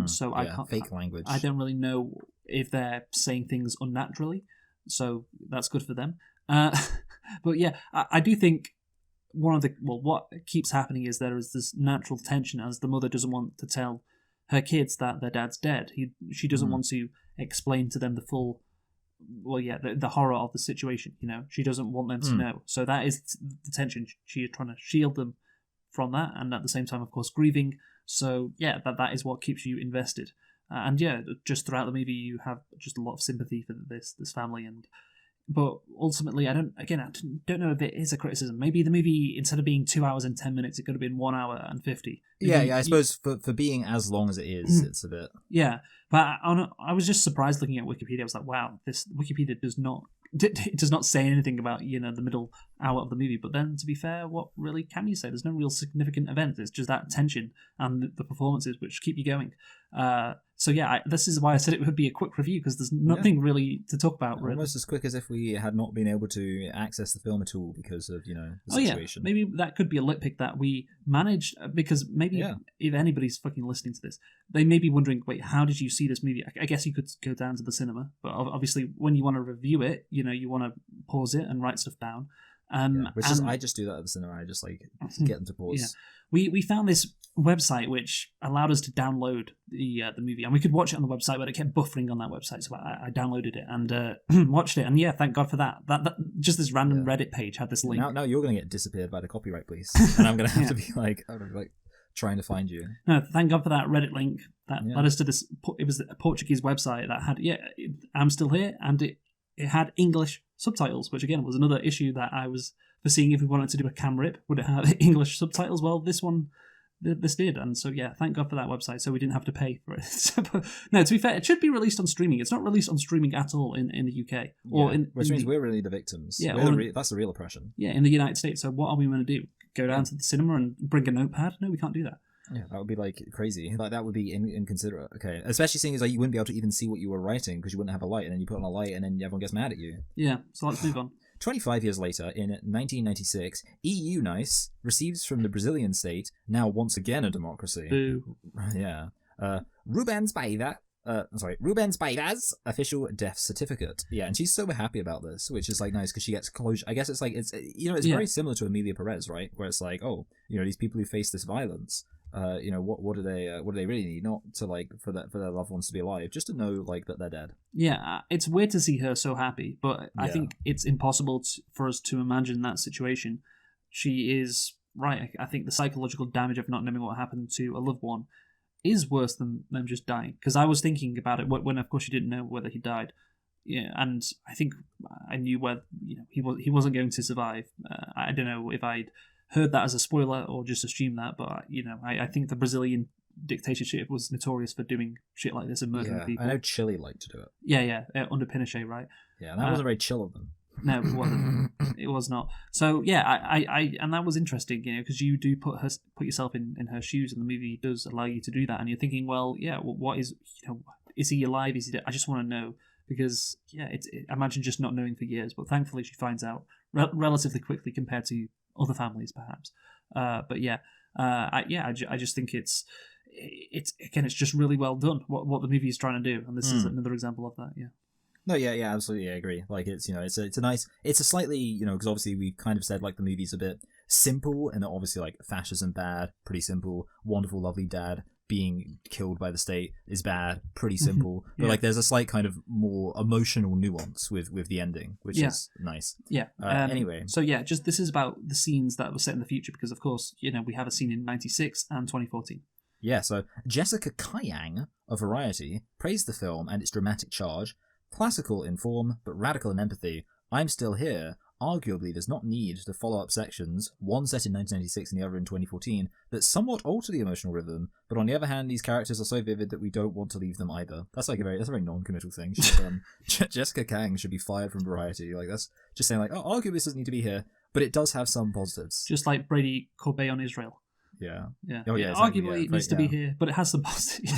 So I can't, fake language. I don't really know if they're saying things unnaturally, so that's good for them. But yeah, I do think what keeps happening is there is this natural tension as the mother doesn't want to tell her kids that their dad's dead. She doesn't want to explain to them the full, the horror of the situation. She doesn't want them to know. So that is the tension. She is trying to shield them from that, and at the same time, of course, grieving. So yeah, that is what keeps you invested. And yeah, just throughout the movie, you have just a lot of sympathy for this family. But ultimately, I don't know if it is a criticism. Maybe the movie, instead of being 2 hours and 10 minutes, it could have been 1 hour and 50. I suppose for being as long as it is, it's a bit. Yeah, but I was just surprised looking at Wikipedia. I was like, wow, this Wikipedia does not say anything about the middle hour of the movie. But then, to be fair, what really can you say? There's no real significant event. It's just that tension and the performances which keep you going. So yeah, this is why I said it would be a quick review, because there's nothing really to talk about. Really. Almost as quick as if we had not been able to access the film at all because of the situation. Maybe that could be a litpick that we managed, because maybe if anybody's fucking listening to this, they may be wondering, wait, how did you see this movie? I guess you could go down to the cinema, but obviously when you want to review it, you want to pause it and write stuff down. I just do that at the cinema. I just get them to pause. Yeah. We found this website which allowed us to download the movie, and we could watch it on the website, but it kept buffering on that website, so I downloaded it and watched it. And yeah, thank God for that. That just this random Reddit page had this link. Now you're going to get disappeared by the copyright police, and I'm going to have to be trying to find you. No, thank God for that Reddit link that led us to this. It was a Portuguese website that had I'm Still Here, and it had English subtitles, which again was another issue that I was for seeing if we wanted to do a cam rip, would it have English subtitles? Well, this did, and so yeah, thank God for that website, so we didn't have to pay for it. But, no, to be fair, it should be released on streaming. It's not released on streaming at all in the UK, or which means we're really the victims. Yeah, that's the real oppression. Yeah, in the United States. So what are we going to do? Go down to the cinema and bring a notepad? No, we can't do that. Yeah, that would be like crazy. Like that would be inconsiderate. Okay, especially seeing as like you wouldn't be able to even see what you were writing because you wouldn't have a light, and then you put on a light, and then everyone gets mad at you. Yeah, so let's move on. 25 years later, in 1996, EU NICE receives from the Brazilian state, now once again a democracy. Boo. Yeah. Rubens Baida's official death certificate. Yeah, and she's so happy about this, which is like nice because she gets closure. I guess it's like it's very similar to Emilia Perez, right? Where it's like, oh, these people who face this violence, what do they really need? Not to like for their loved ones to be alive, just to know like that they're dead. Yeah, it's weird to see her so happy, but I think it's impossible for us to imagine that situation. She is right. I think the psychological damage of not knowing what happened to a loved one is worse than them just dying. Because I was thinking about it when, of course, you didn't know whether he died. Yeah, and I think I knew whether he wasn't going to survive. I don't know if I'd heard that as a spoiler or just assumed that, but I think the Brazilian dictatorship was notorious for doing shit like this and murdering people. I know Chile liked to do it. Yeah, under Pinochet, right? Yeah, that wasn't very chill of them. No, it wasn't. It was not. So yeah, I and that was interesting, because you do put yourself in her shoes, and the movie does allow you to do that, and you're thinking, well, yeah, what is is he alive? Is he dead? I just want to know, because imagine just not knowing for years, but thankfully she finds out relatively quickly compared to other families, perhaps. But yeah, I just think it's again, it's just really well done what the movie is trying to do, and this is another example of that. Yeah. No, yeah, absolutely, I agree. Like it's it's a slightly because obviously we've kind of said like the movie's a bit simple, and obviously like fascism bad, pretty simple. Wonderful, lovely dad being killed by the state is bad, pretty simple. But like there's a slight kind of more emotional nuance with the ending, which is nice. Yeah. Anyway, so yeah, just this is about the scenes that were set in the future, because of course we have a scene in 96 and 2014. Yeah. So Jessica Kyang of Variety praised the film and its dramatic charge. Classical in form, but radical in empathy. I'm Still Here arguably does not need the follow-up sections, one set in 1996 and the other in 2014, that somewhat alter the emotional rhythm, but on the other hand, these characters are so vivid that we don't want to leave them either. That's a very non-committal thing. Jessica Kang should be fired from Variety. Like that's just saying like, oh, arguably this doesn't need to be here, but it does have some positives. Just like Brady Corbet on Israel. Yeah. Oh yeah. Exactly, arguably, it needs to be here, but it has some positive.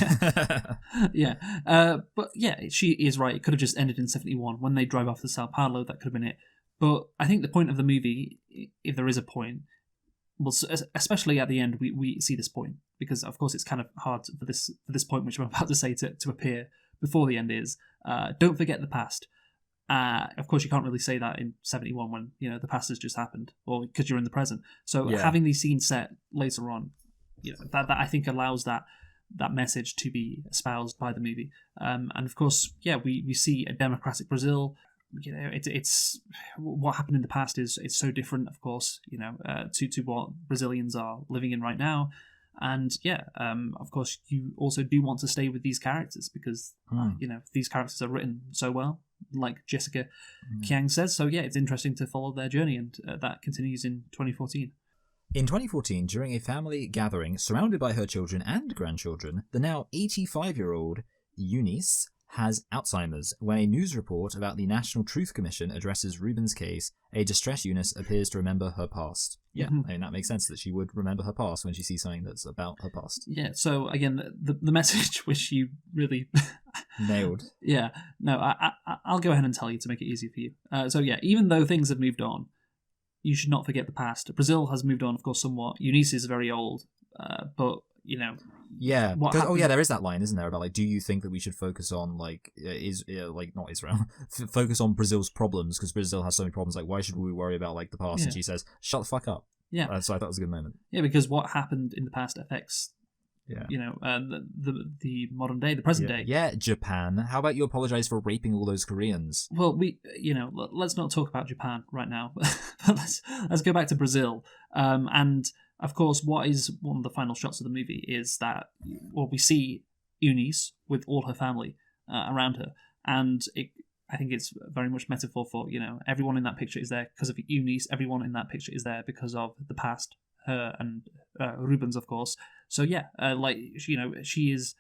Yeah. But yeah, she is right. It could have just ended in 71 when they drive off the Sao Paulo. That could have been it. But I think the point of the movie, if there is a point, well, especially at the end, we see this point, because of course it's kind of hard for this point, which I'm about to say, to appear before the end is. Don't forget the past. Of course, you can't really say that in 71 when the past has just happened, or because you're in the present. So having these scenes set later on, that I think allows that message to be espoused by the movie. And of course, we see a democratic Brazil. It's what happened in the past is it's so different, of course, to what Brazilians are living in right now. And of course, you also do want to stay with these characters because these characters are written so well, like Jessica Kyang says. So it's interesting to follow their journey, and that continues in 2014. In 2014, during a family gathering surrounded by her children and grandchildren, the now 85-year-old Eunice has Alzheimer's. When a news report about the National Truth Commission addresses Ruben's case, a distressed Eunice appears to remember her past. Yeah, I mean, that makes sense that she would remember her past when she sees something that's about her past. Yeah, so again, the message which you really nailed. Yeah, no, I'll go ahead and tell you to make it easy for you. Even though things have moved on, you should not forget the past. Brazil has moved on, of course, somewhat. Eunice is very old, but yeah, there is that line, isn't there, about like, do you think that we should focus on not Israel, focus on Brazil's problems because Brazil has so many problems. Like, why should we worry about like the past? Yeah. And she says, "Shut the fuck up." Yeah, so I thought it was a good moment. Yeah, because what happened in the past affects, the modern day, the present day. Yeah, Japan. How about you apologize for raping all those Koreans? Well, let's not talk about Japan right now. let's go back to Brazil. And of course, what is one of the final shots of the movie is that, we see Eunice with all her family around her, and I think it's very much metaphor for, everyone in that picture is there because of Eunice. Everyone in that picture is there because of the past, her and Rubens, of course. So yeah, she is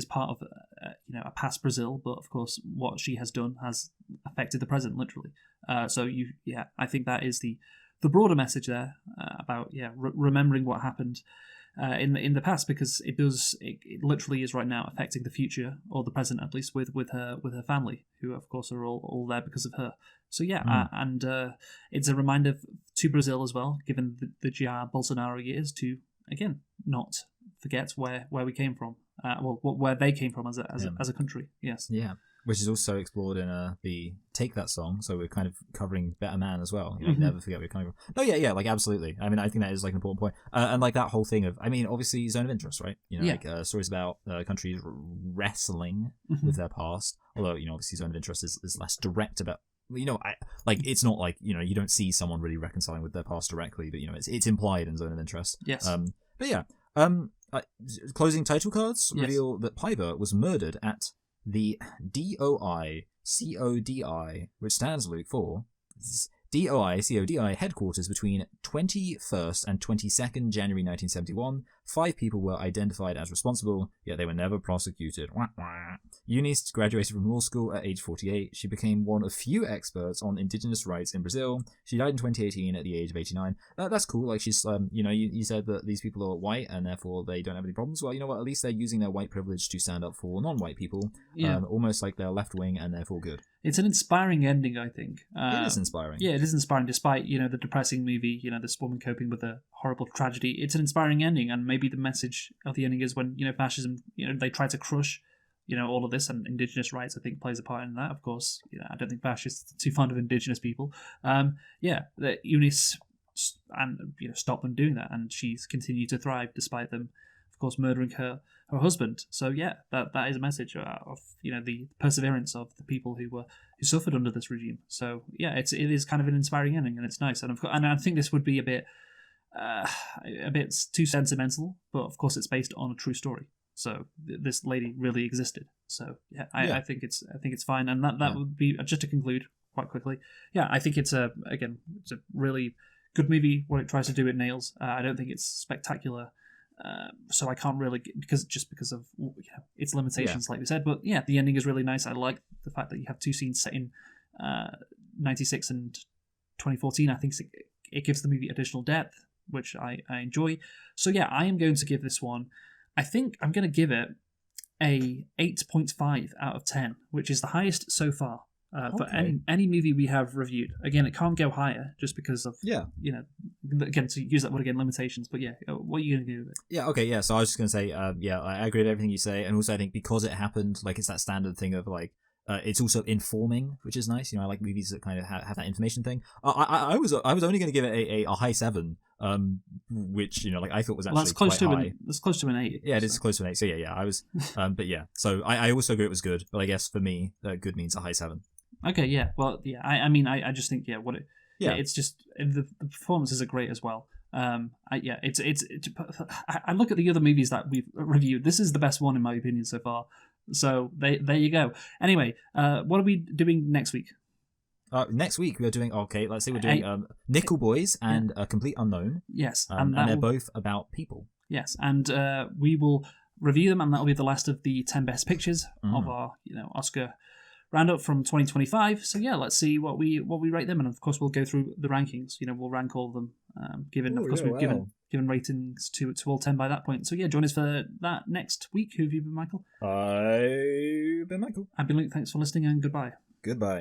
part of a past Brazil, but of course what she has done has affected the present literally. I think that is the broader message there about remembering what happened in the past, because it literally is right now affecting the future, or the present at least, with her family, who of course are all there because of her. So and it's a reminder to Brazil as well, given the Jair Bolsonaro years, to again not forget where we came from. Where they came from as a country. Yes. Yeah. Which is also explored in the Take That song, so we're kind of covering Better Man as well. You never forget where you're coming from. No, yeah, like absolutely. I mean, I think that is like an important point, and like that whole thing of, I mean, obviously zone of interest, right? Like stories about countries wrestling with their past. Although obviously zone of interest is less direct about. It's not like you don't see someone really reconciling with their past directly, but it's implied in zone of interest. Yes. But yeah. Closing title cards reveal that Piper was murdered at the DOI-CODI, which stands, Luke, for DOI-CODI headquarters between 21st and 22nd January 1971. 5 people were identified as responsible, yet they were never prosecuted. Wah, wah. Eunice graduated from law school at age 48. She became one of few experts on indigenous rights in Brazil. She died in 2018 at the age of 89. That's cool. Like, she's, you said that these people are white and therefore they don't have any problems. Well, you know what? At least they're using their white privilege to stand up for non-white people. Yeah. Almost like they're left wing and therefore good. It's an inspiring ending, I think. It is inspiring. Yeah, it is inspiring, despite the depressing movie. This woman coping with a horrible tragedy. It's an inspiring ending, and maybe the message of the ending is when fascism, they try to crush, all of this, and indigenous rights, I think, plays a part in that. Of course, I don't think fascists are too fond of indigenous people. That Eunice and stop them doing that, and she's continued to thrive despite them, of course, murdering her husband. So that is a message of the perseverance of the people who suffered under this regime. So it is kind of an inspiring ending, and it's nice. And I think this would be a bit too sentimental, but of course it's based on a true story. So this lady really existed. So I think it's fine, and that would be, just to conclude quite quickly. I think it's a really good movie. What it tries to do, it nails. I don't think it's spectacular. So I can't really, because of its limitations, like we said. But the ending is really nice. I like the fact that you have 2 scenes set in 96 and 2014. I think it gives the movie additional depth, which I enjoy. So I am going to give this one, I think I'm going to give it a 8.5 out of 10, which is the highest so far. For any movie we have reviewed. Again, it can't go higher just because of, again, to use that word again, limitations. But what are you going to do with it? Yeah, okay, yeah. So I was just going to say, I agree with everything you say. And also I think because it happened, like, it's that standard thing of, like, it's also informing, which is nice. I like movies that kind of have that information thing. I was only going to give it a high 7, which I thought was actually that's close quite to high. That's close to an 8. Yeah, it is close to an 8. So I was, but So I also agree it was good. But I guess for me, good means a high 7. Okay, yeah. Well, yeah. I mean, I just think it's just the performances are great as well. I look at the other movies that we've reviewed. This is the best one in my opinion so far. So there you go. Anyway, what are we doing next week? Next week we are doing let's say we're doing Nickel Boys and A Complete Unknown. Yes, and they're both about people. Yes, and we will review them, and that will be the last of the 10 best pictures of our Oscar roundup from 2025. So let's see what we rate them, and of course we'll go through the rankings. We'll rank all of them. We've given ratings to all 10 by that point. So join us for that next week. Who have you been, Michael? I've been Michael. I've been Luke. Thanks for listening, and goodbye. Goodbye.